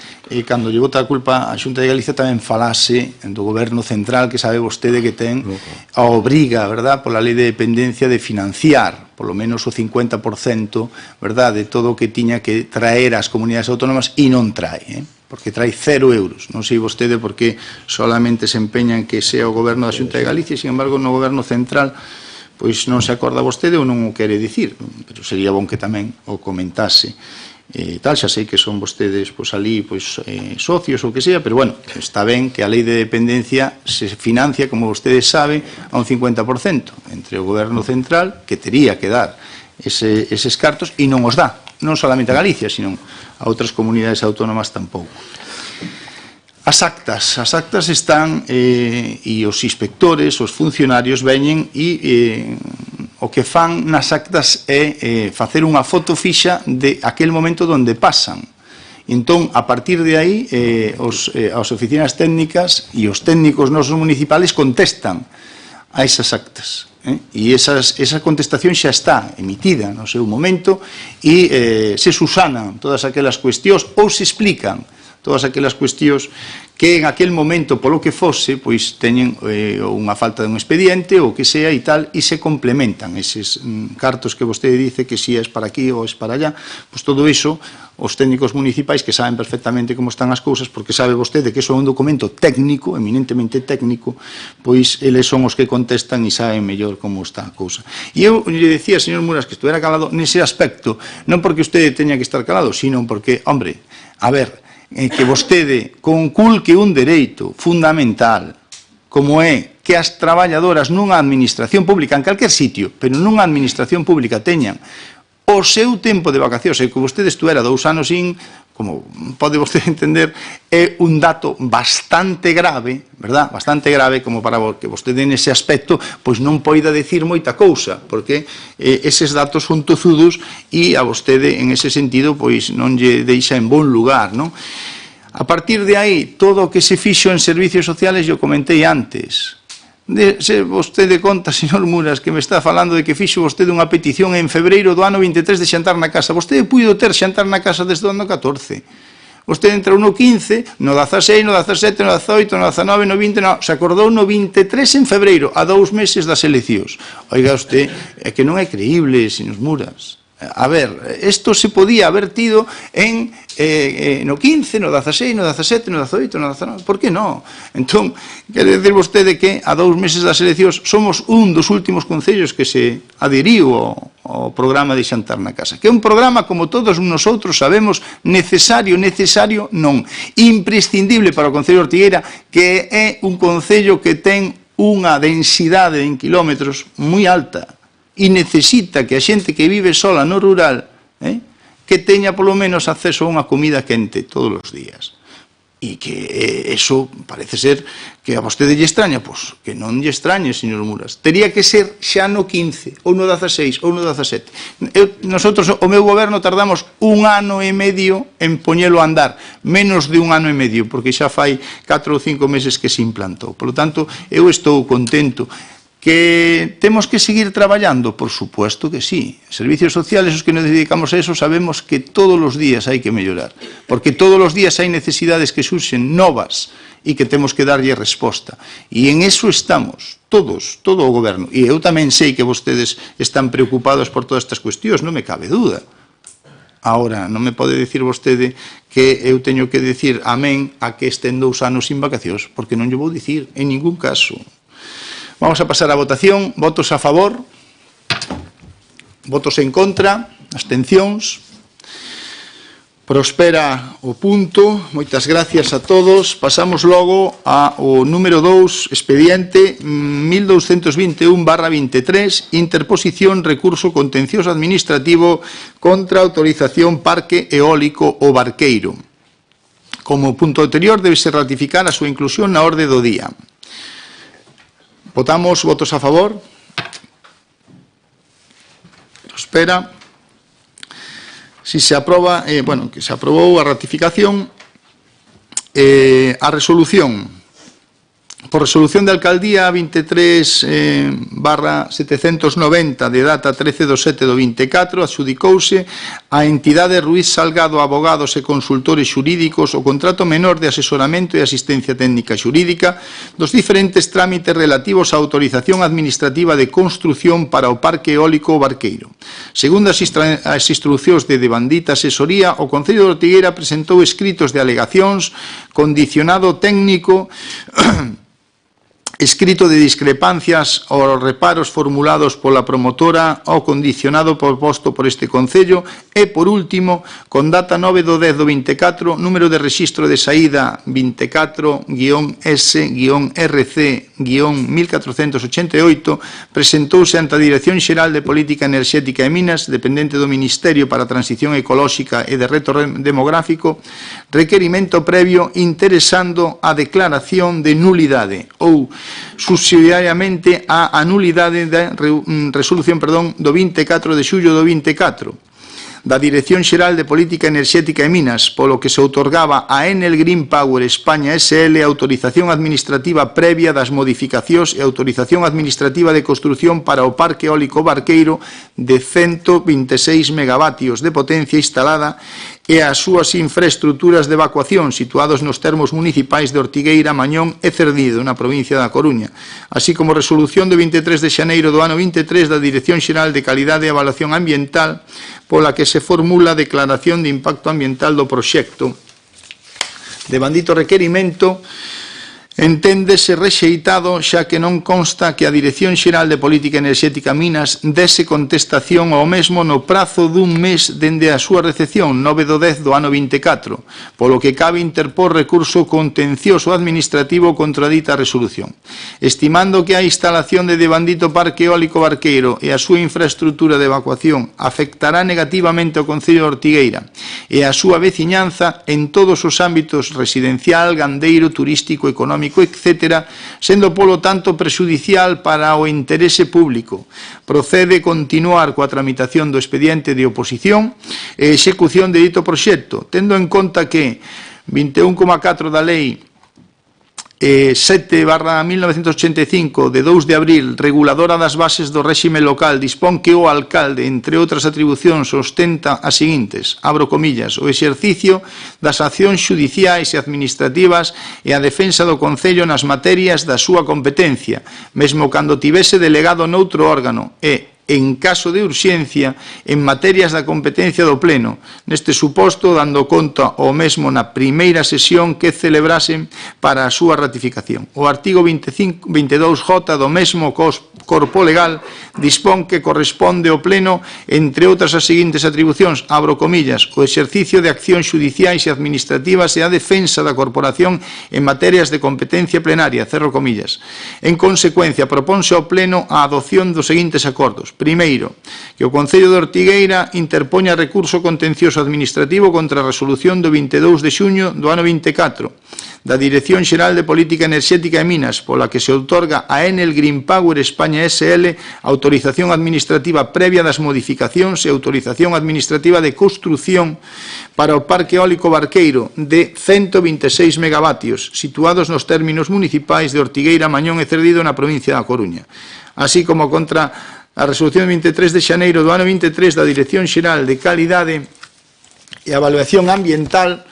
cando lle bota a culpa a Xunta de Galicia, tamén falase do goberno central, que sabe vostede que ten a obriga, verdad, pola lei de dependencia de financiar polo menos o 50%, verdad, de todo o que tiña que traer ás comunidades autónomas, e non trae, porque trae 0 euros. Non sei vostede por que solamente se empeña en que sea o goberno da Xunta de Galicia, e, sin embargo, no goberno central pois non se acorda vostede ou non o quere dicir, pero sería bon que tamén o comentase. Xa sei que son vostedes ali socios ou que sea, pero bueno, está ben que a lei de dependencia se financia, como vostedes saben, a un 50% entre o goberno central, que tería que dar eses cartos, e non os dá, non solamente a Galicia, sino a outras comunidades autónomas tampouco. As actas están, e os inspectores, os funcionarios veñen e o que fan nas actas é facer unha foto fixa de aquel momento onde pasan. Entón, a partir de aí, as oficinas técnicas e os técnicos nosos municipales contestan a esas actas. E esa contestación xa está emitida no seu momento e se subsanan todas aquelas cuestións ou se explican todas aquelas cuestións que en aquel momento, polo que fose, pois teñen unha falta de un expediente ou que sea e tal, e se complementan eses cartos que vostede dice que si é para aquí ou é para allá. Pois todo iso, os técnicos municipais que saben perfectamente como están as cousas, porque sabe vostede que iso é un documento técnico, eminentemente técnico, pois eles son os que contestan e saben mellor como está a cousa. E eu lle decía, señor Muras, que estuvera calado nese aspecto, non porque vostede teña que estar calado, sino porque, hombre, a ver, que vostede conculque un dereito fundamental como é que as traballadoras nunha administración pública, en calquer sitio, pero nunha administración pública teñan o seu tempo de vacacións, e que vostede estuera 2 anos sin, como pode vostede entender, é un dato bastante grave, verdad? Bastante grave como para que vostede nese aspecto pois non poida decir moita cousa, porque eses datos son tozudos e a vostede en ese sentido pois non lle deixa en bon lugar, non? A partir de aí, todo o que se fixo en servicios sociales, eu comentei antes. Se vostede conta, señor Muras, que me está falando de que fixo vostede unha petición en febreiro do ano 23 de xantar na casa. Vostede puido ter xantar na casa desde o ano 14. Vostede entrou no 15, no 16, no 17, no 18, no 19, no 20, no, se acordou no 23 en febreiro, a 2 meses das eleccións. Oiga, usted, é que non é creíble, señor Muras. A ver, isto se podía haber tido en no 15, no 16, no 17, no 18, no 19, por que non? Entón, quere dicir vostede que a 2 meses das eleccións somos un dos últimos concellos que se adheriu ao programa de xantar na casa, que é un programa, como todos nosotros sabemos, necesario non, imprescindible para o concello de Ortigueira, que é un concello que ten unha densidade en kilómetros moi alta, e necesita que a xente que vive sola no rural que teña polo menos acceso a unha comida quente todos os días. E que eso parece ser que a vostede lle extraña, pois que non lle extrañe, señor Muras. Tería que ser xa no 15, ou no 16, ou no 17. Nosotros, o meu goberno, tardamos 1 ano e medio en poñelo a andar, menos de 1 ano e medio, porque xa fai 4 ou 5 meses que se implantou. Por lo tanto, eu estou contento. Que temos que seguir traballando? Por supuesto que sí. Servicios sociales, os que nos dedicamos a eso, sabemos que todos os días hai que mellorar, porque todos os días hai necesidades que surxen novas e que temos que darlle resposta. E en eso estamos, todos, todo o goberno. E eu tamén sei que vostedes están preocupados por todas estas cuestións, non me cabe dúda. Ahora, non me pode dicir vostede que eu teño que decir amén a que estén 2 anos sin vacacións, porque non lle vou dicir en ningún caso. Vamos a pasar a votación. Votos a favor, votos en contra, abstencións. Prospera o punto. Moitas gracias a todos. Pasamos logo ao número 2, expediente 1221/23, interposición recurso contencioso administrativo contra autorización Parque Eólico O Barqueiro. Como punto anterior, debese ratificar a súa inclusión na orde do día. Votamos, votos a favor. Prospera. Si se aproba, que se aprobou a ratificación, a resolución. Por resolución de alcaldía 23/790 de data 13/7/24 adxudicouse a entidade Ruiz Salgado Abogados e Consultores Xurídicos o contrato menor de asesoramento e asistencia técnica xurídica dos diferentes trámites relativos á autorización administrativa de construción para o Parque Eólico Barqueiro. Segundo as instruccións de devandita asesoría, o Concello de Ortigueira presentou escritos de alegacións, condicionado técnico escrito de discrepancias aos reparos formulados pola promotora ao condicionado proposto por este Concello e, por último, con data 9/10/24, número de rexistro de saída 24-S-RC-1488, presentouse ante a Dirección Xeral de Política Enerxética e Minas, dependente do Ministerio para a Transición Ecolóxica e de Reto Demográfico, requerimento previo interesando a declaración de nulidade ou subsidiariamente a nulidade da resolución do 24 de xullo do 24 da Dirección Xeral de Política Enerxética e Minas, polo que se outorgaba a Enel Green Power España SL autorización administrativa previa das modificacións e autorización administrativa de construción para o Parque Eólico Barqueiro de 126 megavatios de potencia instalada e as súas infraestructuras de evacuación situados nos termos municipais de Ortigueira, Mañón e Cerdido, na provincia da Coruña, así como resolución de 23 de xaneiro do ano 23 da Dirección Xeral de Calidade e Evaluación Ambiental, pola que se formula a declaración de impacto ambiental do proxecto. Devandito requerimento, Enténdese rexeitado xa que non consta que a Dirección Xeral de Política Enerxética Minas dese contestación ao mesmo no prazo dun mes dende a súa recepción, 9 do 10 do ano 24, polo que cabe interpor recurso contencioso administrativo contra dita resolución. Estimando que a instalación de devandito parque eólico barqueiro e a súa infraestrutura de evacuación afectará negativamente ao Concello de Ortigueira e a súa veciñanza en todos os ámbitos residencial, gandeiro, turístico, económico, etc., sendo polo tanto prexudicial para o interese público. Procede continuar coa tramitación do expediente de oposición e execución de dito proxecto, tendo en conta que 21,4 da Lei 7/1985 de 2 de abril, reguladora das bases do réxime local, dispón que o alcalde, entre outras atribucións, ostenta as seguintes, abro comillas, o exercicio das accións xudiciais e administrativas e a defensa do Concello nas materias da súa competencia, mesmo cando tivese delegado noutro órgano e, en caso de urxencia, en materias da competencia do Pleno, neste suposto dando conta ao mesmo na primeira sesión que celebrasen para a súa ratificación. O artigo 22J do mesmo corpo legal dispón que corresponde ao Pleno, entre outras as seguintes atribucións, abro comillas, o exercicio de accións xudiciais e administrativas e a defensa da corporación en materias de competencia plenaria, cerro comillas. En consecuencia, propónse ao Pleno a adopción dos seguintes acordos. Primeiro, que o Concello de Ortigueira interpoña recurso contencioso administrativo contra a resolución do 22 de xuño do ano 24 da Dirección Xeral de Política Enerxética e Minas, pola que se outorga a Enel Green Power España SL autorización administrativa previa das modificacións e autorización administrativa de construción para o parque eólico barqueiro de 126 megavatios, situados nos términos municipais de Ortigueira, Mañón e Cerdido na provincia da Coruña, así como contra a resolución 23 de xaneiro do ano 23 da Dirección Xeral de Calidade e Avaliación Ambiental,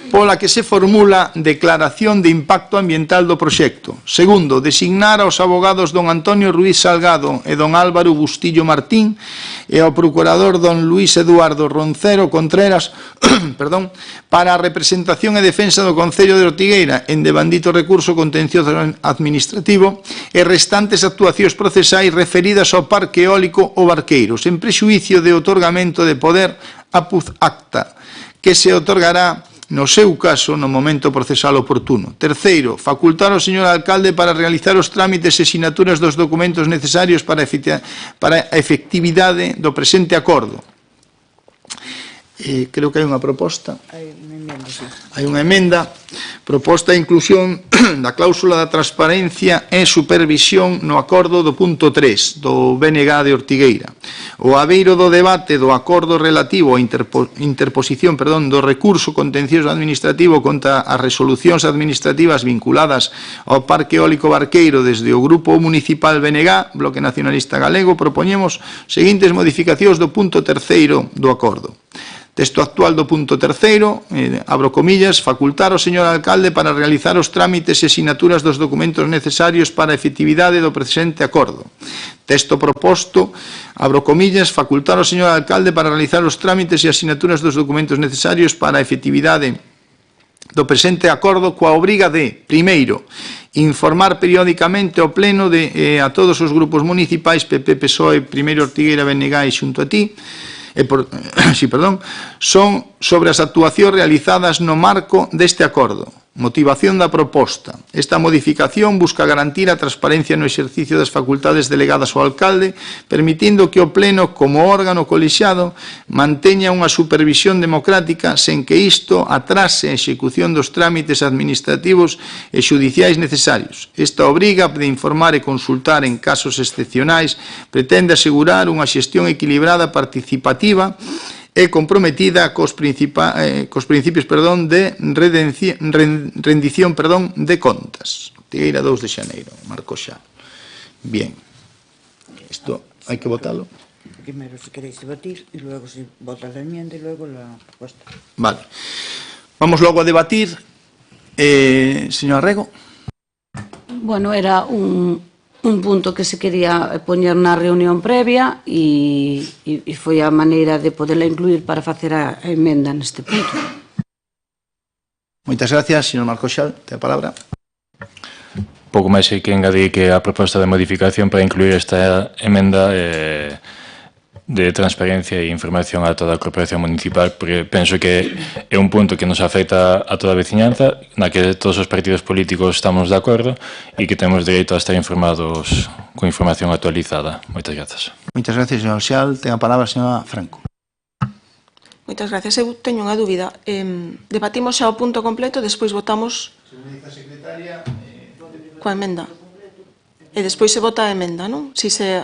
pola que se formula declaración de impacto ambiental do proxecto. Segundo, designar aos abogados don Antonio Ruiz Salgado e don Álvaro Bustillo Martín e ao procurador don Luís Eduardo Roncero Contreras para a representación e defensa do Concello de Ortigueira en devandito recurso contencioso administrativo e restantes actuacións procesais referidas ao parque eólico o barqueiro, sen prexuízo de otorgamento de poder apud acta, que se otorgará no seu caso no momento procesal oportuno. Terceiro, facultar ao señor alcalde para realizar os trámites e sinaturas dos documentos necesarios para a efectividade do presente acordo. Creo que hai unha proposta. Hai unha emenda, proposta a inclusión da cláusula da transparencia e supervisión no acordo do punto 3 do BNG de Ortigueira. O abeiro do debate do acordo relativo á interposición do recurso contencioso administrativo contra as resolucións administrativas vinculadas ao parque eólico barqueiro desde o Grupo Municipal BNG, Bloque Nacionalista Galego, propoñemos seguintes modificacións do punto 3 do acordo. Texto actual do punto 3, abro comillas, facultar ao señor alcalde para realizar os trámites e sinaturas dos documentos necesarios para a efectividade do presente acordo. Texto proposto, abro comillas, facultar ao señor alcalde para realizar os trámites e as sinaturas dos documentos necesarios para a efectividade do presente acordo coa obriga de, primeiro, informar periódicamente ao Pleno a todos os grupos municipais, PP, PSOE, Primeiro Ortigueira, BNG e xunto a ti, son sobre as actuacións realizadas no marco deste acordo. Motivación da proposta. Esta modificación busca garantir a transparencia no exercicio das facultades delegadas ao alcalde, permitindo que o Pleno, como órgano colexiado, manteña unha supervisión democrática sen que isto atrase a execución dos trámites administrativos e xudiciais necesarios. Esta obriga de informar e consultar en casos excepcionais pretende asegurar unha xestión equilibrada, participativa e comprometida cos principios de rendición de contas. Ortigueira 2 de xaneiro, marco xa. Bien, isto hai que votalo. Primero, si queréis debatir, y luego si vota la enmienda y luego la propuesta. Vale. Vamos logo a debatir. Señor Arrego. Bueno, era un punto que se quería poñer na reunión previa e foi a maneira de poderla incluir para facer a emenda neste punto. Moitas gracias, señor Marcoxal, ten a palabra. pouco máis que engadir que a proposta de modificación para incluir esta emenda de transparencia e información a toda a corporación municipal, porque penso que é un punto que nos afecta a toda a veciñanza, na que todos os partidos políticos estamos de acordo e que temos dereito a estar informados con información actualizada. Moitas grazas. Moitas gracias, señor Xal. Ten a palabra a señora Franco. Moitas gracias. Eu teño unha dúbida. Debatimos xa o punto completo, despois votamos coa emenda. E despois se vota a emenda, non? Si se...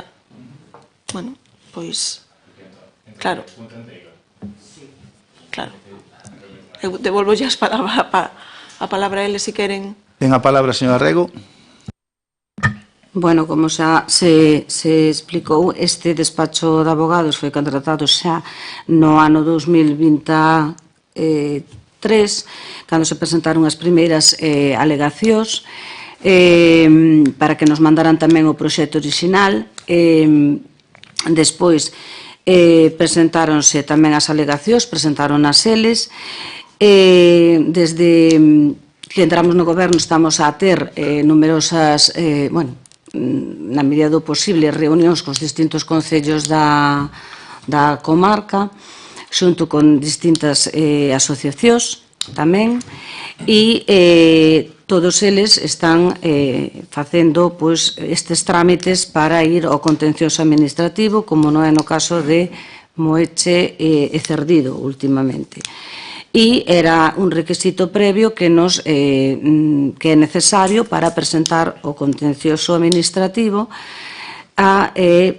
Bueno, pois... Claro. Claro. Eu devolvo xa a palabra a eles se queren. Ten a palabra a señora Rego. Bueno, como xa se explicou, este despacho de abogados foi contratado xa no ano 2023, cando se presentaron as primeiras alegacións, para que nos mandaran tamén o proxecto original. Despois presentáronse tamén as alegacións, presentaron as eles. Desde que entramos no goberno estamos a ter numerosas, na medida do posible, reunións cos distintos concellos da comarca, xunto con distintas asociacións tamén, e todos eles están facendo estes trámites para ir ao contencioso administrativo, como non é no caso de Moeche e Cerdido últimamente. E era un requisito previo que é necesario para presentar o contencioso administrativo a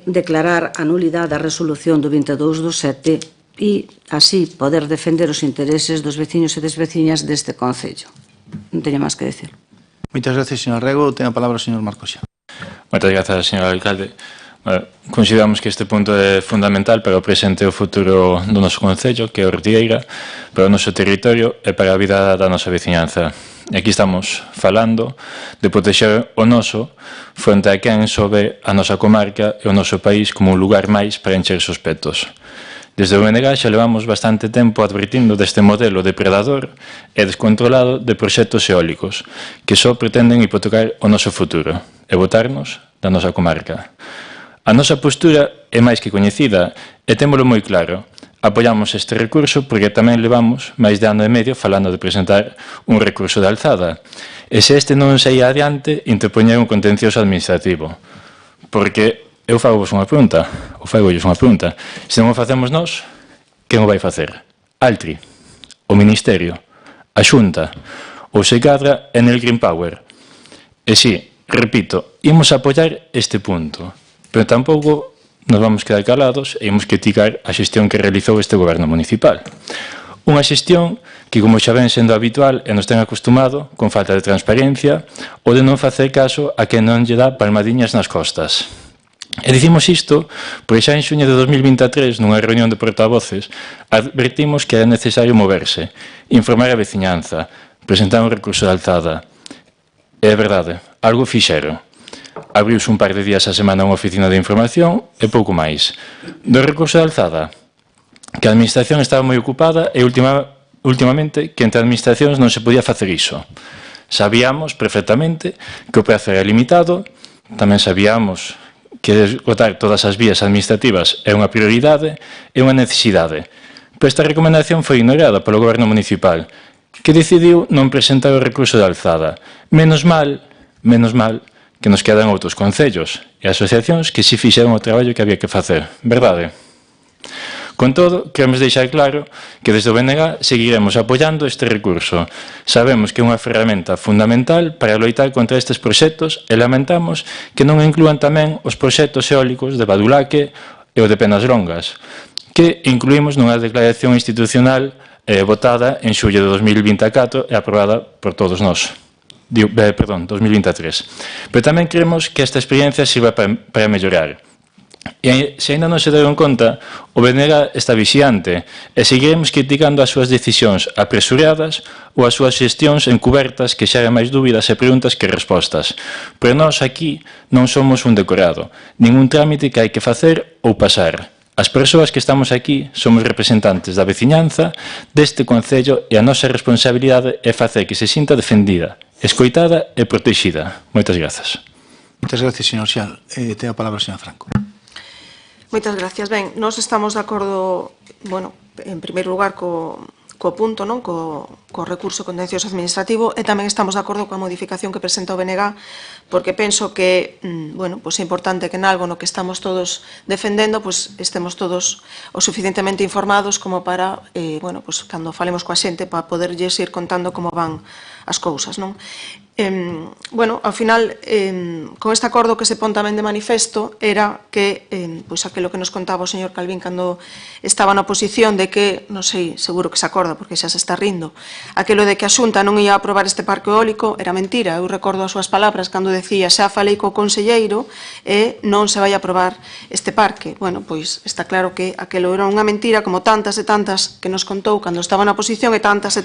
declarar a nulidade da resolución do 22/7 e así poder defender os intereses dos veciños e das veciñas deste concello. Non teño máis que decir. Moitas gracias, señor Rego. Ten a palabra o señor Marcoxa. Moitas grazas, señor alcalde. Consideramos que este punto é fundamental para o presente e o futuro do noso concello, que é Ortigueira, para o noso territorio e para a vida da nosa veciñanza. E aquí estamos falando de protexer o noso fronte a quen sobe a nosa comarca e o noso país como un lugar máis para encher sospechos. Desde o BNG xa levamos bastante tempo advertindo deste modelo depredador e descontrolado de proxectos eólicos que só pretenden hipotecar o noso futuro e botarnos da nosa comarca. A nosa postura é máis que coñecida e témolo moi claro. Apoiamos este recurso porque tamén levamos máis de ano e medio falando de presentar un recurso de alzada. E se este non saía adiante, interpoñer un contencioso administrativo. Porque eu fagolles unha pregunta. Se non o facemos nós, quen o vai facer? Altri, o Ministerio, a Xunta, ou se cadra en el Green Power. E si, repito, imos apoiar este punto. Pero tampouco nos vamos quedar calados e imos criticar a xestión que realizou este goberno municipal. Unha xestión que, como xa ven sendo habitual e nos ten acostumado, con falta de transparencia, ou de non facer caso a quen non lle dá palmadiñas nas costas. E dicimos isto porque xa en xuño de 2023, nunha reunión de portavoces, advertimos que era necesario moverse, informar a veciñanza, presentar un recurso de alzada. E é verdade, algo fixeron. Abriuse un par de días a semana unha oficina de información e pouco máis. Do recurso de alzada, que a administración estaba moi ocupada e últimamente que entre administracións non se podía facer iso. Sabíamos perfectamente que o prazo era limitado, tamén sabíamos que esgotar todas as vías administrativas é unha prioridade e unha necesidade. Pero esta recomendación foi ignorada polo goberno municipal, que decidiu non presentar o recurso de alzada. Menos mal que nos quedan outros concellos e asociacións que si fixeron o traballo que había que facer, verdade? Con todo, queremos deixar claro que desde o BNG seguiremos apoiando este recurso. Sabemos que é unha ferramenta fundamental para loitar contra estes proxectos e lamentamos que non inclúan tamén os proxectos eólicos de Badulaque e o de Penas Longas, que incluímos nunha declaración institucional votada en xullo de 2024 e aprobada por todos nós. 2023. Pero tamén creemos que esta experiencia sirva para mellorar. E se ainda non se deron conta, o BNG está vixiante e seguiremos criticando as súas decisións apresuradas ou as súas xestións encubertas que xeran máis dúbidas e preguntas que respostas. Pero nós aquí non somos un decorado, nin un trámite que hai que facer ou pasar. As persoas que estamos aquí somos representantes da veciñanza deste concello e a nosa responsabilidade é facer que se sinta defendida escoitada e protexida. Moitas grazas. Moitas gracias, señor Xal. Ten a palabra a señora Franco. Moitas gracias. Ben, nós estamos de acordo, bueno, en primeiro lugar, co punto, non? Co recurso contencioso administrativo, e tamén estamos de acordo coa modificación que presenta o BNG, porque penso que, bueno, pois é importante que en algo no que estamos todos defendendo, pois estemos todos o suficientemente informados como para, bueno, pois cando falemos coa xente, para poderlles ir contando como van as cousas, non? Bueno, ao final, con este acordo que se pon tamén de manifesto era que, pois aquilo que nos contaba o señor Calvín cando estaba na oposición de que, non sei, seguro que se acorda porque xa se está rindo, aquilo de que a Xunta non ia aprobar este parque eólico era mentira. Eu recordo as súas palabras cando decía xa falei co conselleiro e non se vai aprobar este parque. Bueno, pois está claro que aquilo era unha mentira como tantas e tantas que nos contou cando estaba na oposición e tantas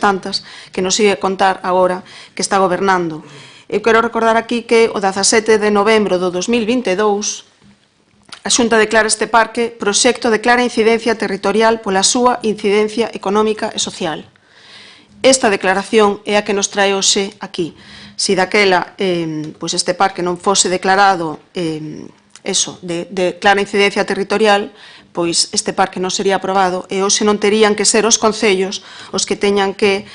que nos sigue contar agora que está gobernando. Eu quero recordar aquí que o 17 de novembro do 2022 a Xunta declara este parque proxecto de clara incidencia territorial pola súa incidencia económica e social. Esta declaración é a que nos trae hoxe aquí. Si daquela pois este parque non fose declarado de clara incidencia territorial, pois este parque non sería aprobado e hoxe non terían que ser os concellos os que teñan que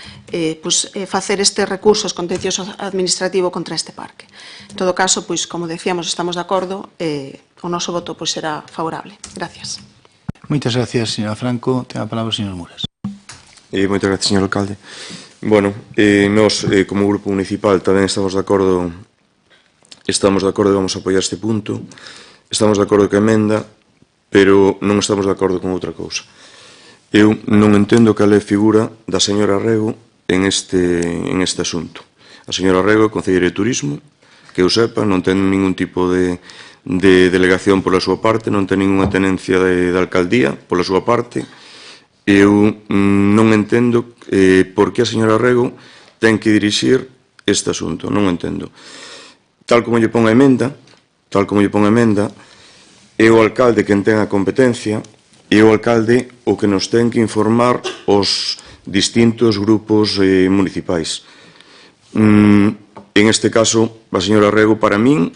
facer este recurso contencioso administrativo contra este parque. En todo caso, pois, como decíamos, estamos de acordo e o noso voto será favorable. Gracias. Moitas gracias, señora Franco. Ten a palabra o señor Muras. Moitas gracias, señor alcalde. Bueno, nós, como grupo municipal, tamén estamos de acordo e vamos a apoiar este punto. Estamos de acordo que emenda, pero non estamos de acordo con outra cousa. Eu non entendo cal é a figura da señora Rego en este asunto. A señora Rego é concelleira de Turismo, que eu sepa, non ten ningún tipo de delegación pola súa parte, non ten ninguna tenencia de alcaldía pola súa parte. Eu non entendo por que a señora Rego ten que dirixir este asunto, non entendo. Tal como lle pon a emenda, é o alcalde quen ten a competencia, é o alcalde o que nos ten que informar os distintos grupos municipais. En este caso, a señora Rego, para min,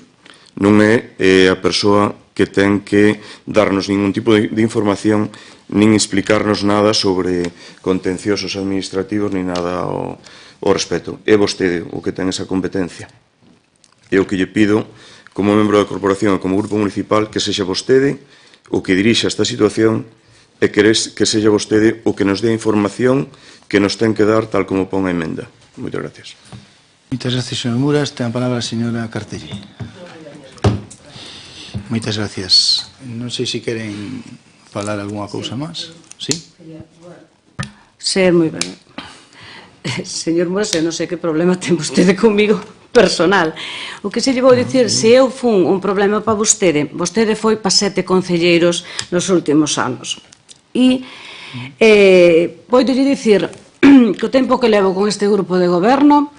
non é a persoa que ten que darnos ningún tipo de información, nin explicarnos nada sobre contenciosos administrativos, nin nada ao respecto. É vostede o que ten esa competencia. É o que lle pido, como membro da corporación e como grupo municipal, que sexa vostede o que dirixa esta situación e que sexa vostede o que nos dé a información que nos ten que dar tal como pon a emenda. Moitas gracias. Moitas gracias, señor Muras. Ten a palabra a señora Cartelli. Moitas gracias. Non sei se queren falar algunha cousa máis. Sí? Ser moi ben. Señor Muras, eu non sei que problema ten vostede comigo personal. O que se lle vou dicir, se eu fun un problema para vostede foi para 7 concelleiros nos últimos anos. E poidolle dicir que o tempo que levo con este grupo de goberno,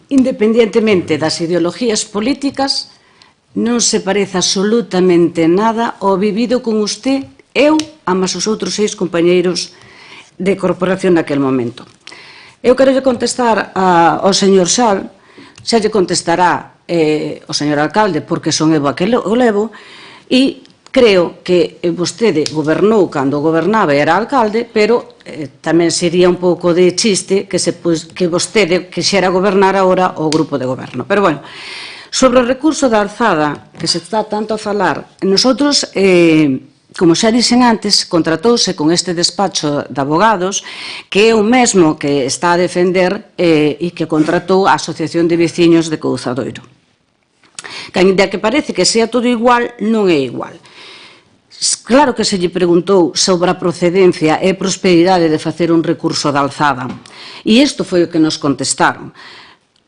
independientemente das ideologías políticas, non se parece absolutamente nada ao vivido con usted, eu, amas os outros 6 compañeiros de corporación naquel momento. Eu quero lle contestar ao señor Xal, xa lle contestará o señor alcalde, porque son eu a que o levo, e creo que vostede gobernou cando gobernaba e era alcalde, pero tamén sería un pouco de chiste que vostede quixera gobernar agora o grupo de goberno. Pero, bueno, sobre o recurso da alzada, que se está tanto a falar, nosotros, como xa dixen antes, contratouse con este despacho de abogados, que é o mesmo que está a defender e que contratou a Asociación de Veciños de Couzadoiro. Que, ainda que parece que sea todo igual, non é igual. Claro que se lle preguntou sobre a procedencia e a prosperidade de facer un recurso de alzada. E isto foi o que nos contestaron.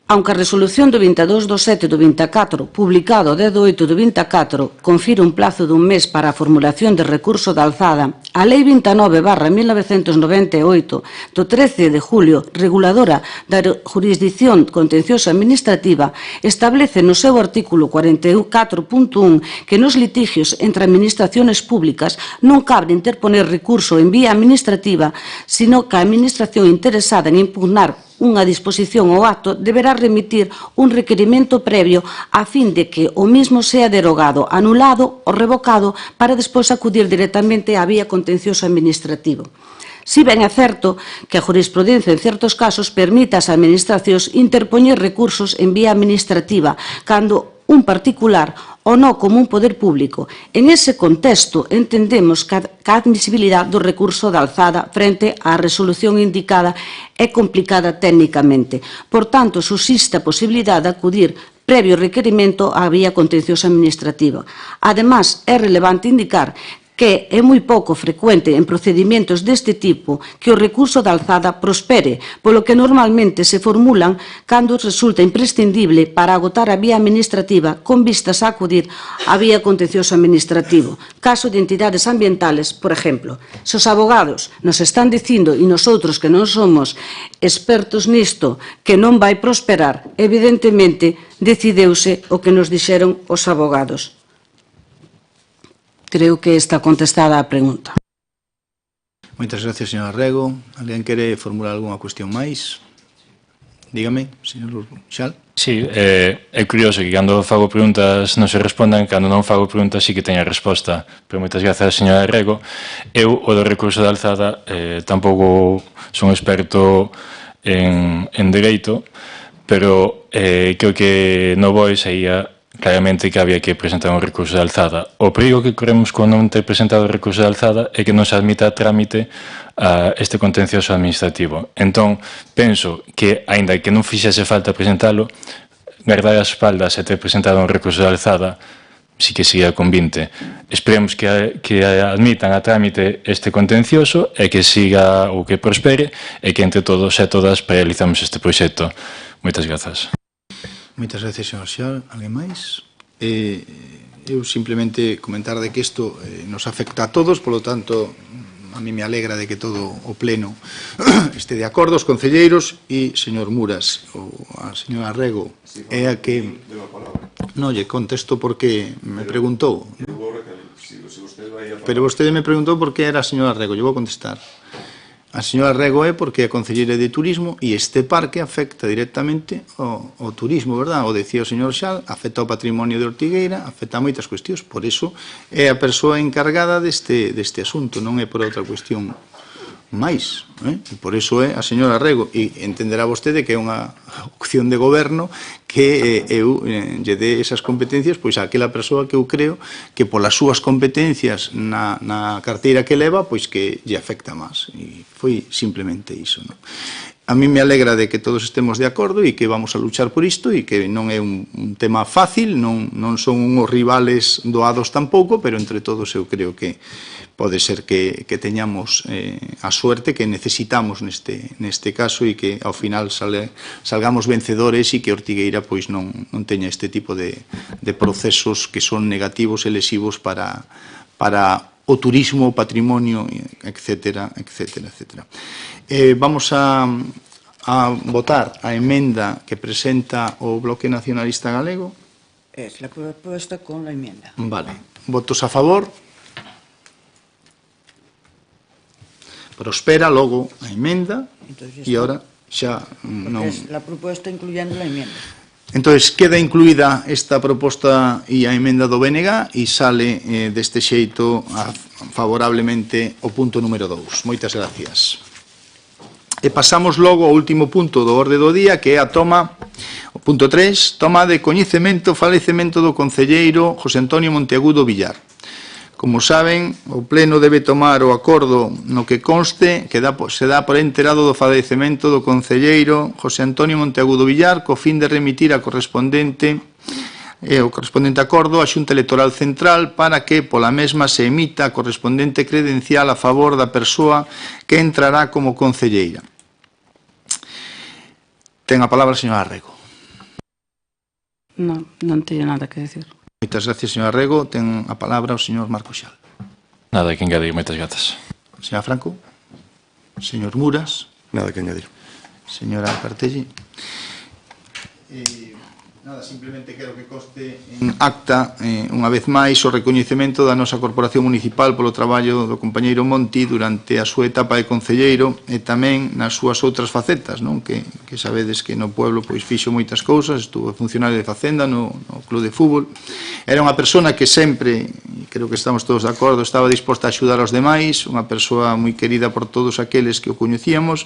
Aunque a resolución do 22/7 do 24, publicado o 10/8 do 24, confire un plazo dun mes para a formulación de recurso de alzada a Lei 29/1998 do 13 de julio reguladora da jurisdicción contenciosa administrativa establece no seu artículo 44.1 que nos litigios entre administraciones públicas non cabe interponer recurso en vía administrativa, sino que a administración interesada en impugnar unha disposición ou acto deberá remitir un requerimento previo a fin de que o mismo sea derogado, anulado ou revocado para despois acudir directamente á vía contencioso administrativo. Si ben é certo que a jurisprudencia en certos casos permite ás administracións interpoñer recursos en vía administrativa cando un particular ou non como un poder público. En ese contexto entendemos que a admisibilidade do recurso de alzada frente á resolución indicada é complicada técnicamente. Por tanto, subsiste a posibilidade de acudir previo requerimento á vía contenciosa administrativa. Ademais, é relevante indicar que é moi pouco frecuente en procedimentos deste tipo que o recurso de alzada prospere, polo que normalmente se formulan cando resulta imprescindible para agotar a vía administrativa con vistas a acudir á vía contencioso administrativo. Caso de entidades ambientales, por exemplo. Se os abogados nos están dicindo, e nosotros que non somos expertos nisto, que non vai prosperar, evidentemente decideuse o que nos dixeron os abogados. Creo que está contestada a pregunta. Moitas gracias, señora Rego. Alguén quere formular algunha cuestión máis? Dígame, señor Xal. Sí, é curioso que cando fago preguntas non se respondan, cando non fago preguntas sí que teña resposta. Pero moitas grazas, señora Rego. Eu, o do recurso de alzada, tampouco son experto en dereito, pero creo que no BOE saía claramente que había que presentar un recurso de alzada. O perigo que corremos con non ter presentado o recurso de alzada é que non se admita a trámite a este contencioso administrativo. Entón, penso que, aínda que non fixese falta presentalo, guardar as espaldas e ter presentado un recurso de alzada sí que siga con 20. Esperemos que admitan a trámite este contencioso e que siga ou que prospere e que entre todos e todas realizamos este proxecto. Moitas grazas. Moitas gracias, señor Xal. Alguén máis? Eu simplemente comentar de que isto nos afecta a todos, polo tanto, a mí me alegra de que todo o pleno este de acordo, os concelleiros e señor Muras, ou a señora Rego, é a que... Non lle contesto porque me preguntou. Pero vostede me preguntou por que era a señora Rego, lle vou contestar. A señora Rego é porque é concelleira de turismo e este parque afecta directamente ao turismo, verdad? O decía o señor Xal, afecta ao patrimonio de Ortigueira, afecta a moitas cuestións, por iso é a persoa encargada deste asunto, non é por outra cuestión máis, e por iso é a señora Rego, e entenderá vostede que é unha opción de goberno que eu lle dé esas competencias pois a aquela persoa que eu creo que polas súas competencias na carteira que leva, pois que lle afecta máis, e foi simplemente iso, non? A mí me alegra de que todos estemos de acordo e que vamos a luchar por isto e que non é un tema fácil, non son unhos rivales doados tampouco, pero entre todos eu creo que pode ser que teñamos a suerte que necesitamos neste caso e que ao final salgamos vencedores e que Ortigueira pois non teña este tipo de procesos que son negativos e lesivos para o turismo, o patrimonio, etcétera, etcétera, etcétera. Vamos a votar a emenda que presenta o Bloque Nacionalista Galego. Es la propuesta con la enmienda. Vale. Votos a favor. Prospera logo a emenda e ahora xa non... Es la propuesta incluyendo la enmienda. Entón, queda incluída esta proposta e a emenda do BNG e sale deste xeito favorablemente o punto número 2. Moitas gracias. E pasamos logo ao último punto do orde do día, que é a toma, o punto 3, toma de coñecemento falecemento do concelleiro José Antonio Monteagudo Villar. Como saben, o Pleno debe tomar o acordo no que conste que se dá por enterado do falecemento do concelleiro José Antonio Monteagudo Villar co fin de remitir o correspondente acordo á Xunta Electoral Central para que pola mesma se emita a correspondente credencial a favor da persoa que entrará como concelleira. Ten a palabra a señora Rego. Non teño nada que decir. Moitas gracias, señora Rego. Ten a palabra o señor Marco Xal. Nada que engadir, moitas grazas. Señora Franco. Señor Muras. Nada que añadir. Señora Cartelli. Nada, simplemente quero que conste en acta, unha vez máis, o recoñecemento da nosa Corporación Municipal polo traballo do compañeiro Monti durante a súa etapa de concelleiro e tamén nas súas outras facetas, non? Que sabedes que no pueblo pois fixo moitas cousas, estuvo funcionario de Facenda no club de fútbol. Era unha persona que sempre, e creo que estamos todos de acordo, estaba disposta a axudar aos demais, unha persoa moi querida por todos aqueles que o coñecíamos,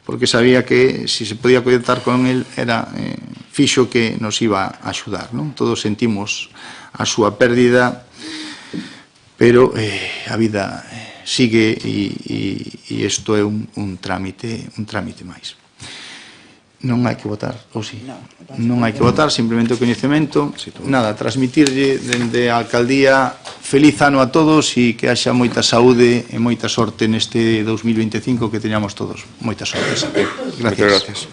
porque sabía que se podía conectar con el era fixo que nos iba a axudar, non? Todos sentimos a súa pérdida, pero a vida sigue e isto é un trámite máis. Non hai que votar, ou si? Non hai que votar, simplemente o coñecemento. Nada, transmitirlle dende a alcaldía feliz ano a todos e que haxa moita saúde e moita sorte neste 2025, que teñamos todos moita sorte. Gracias.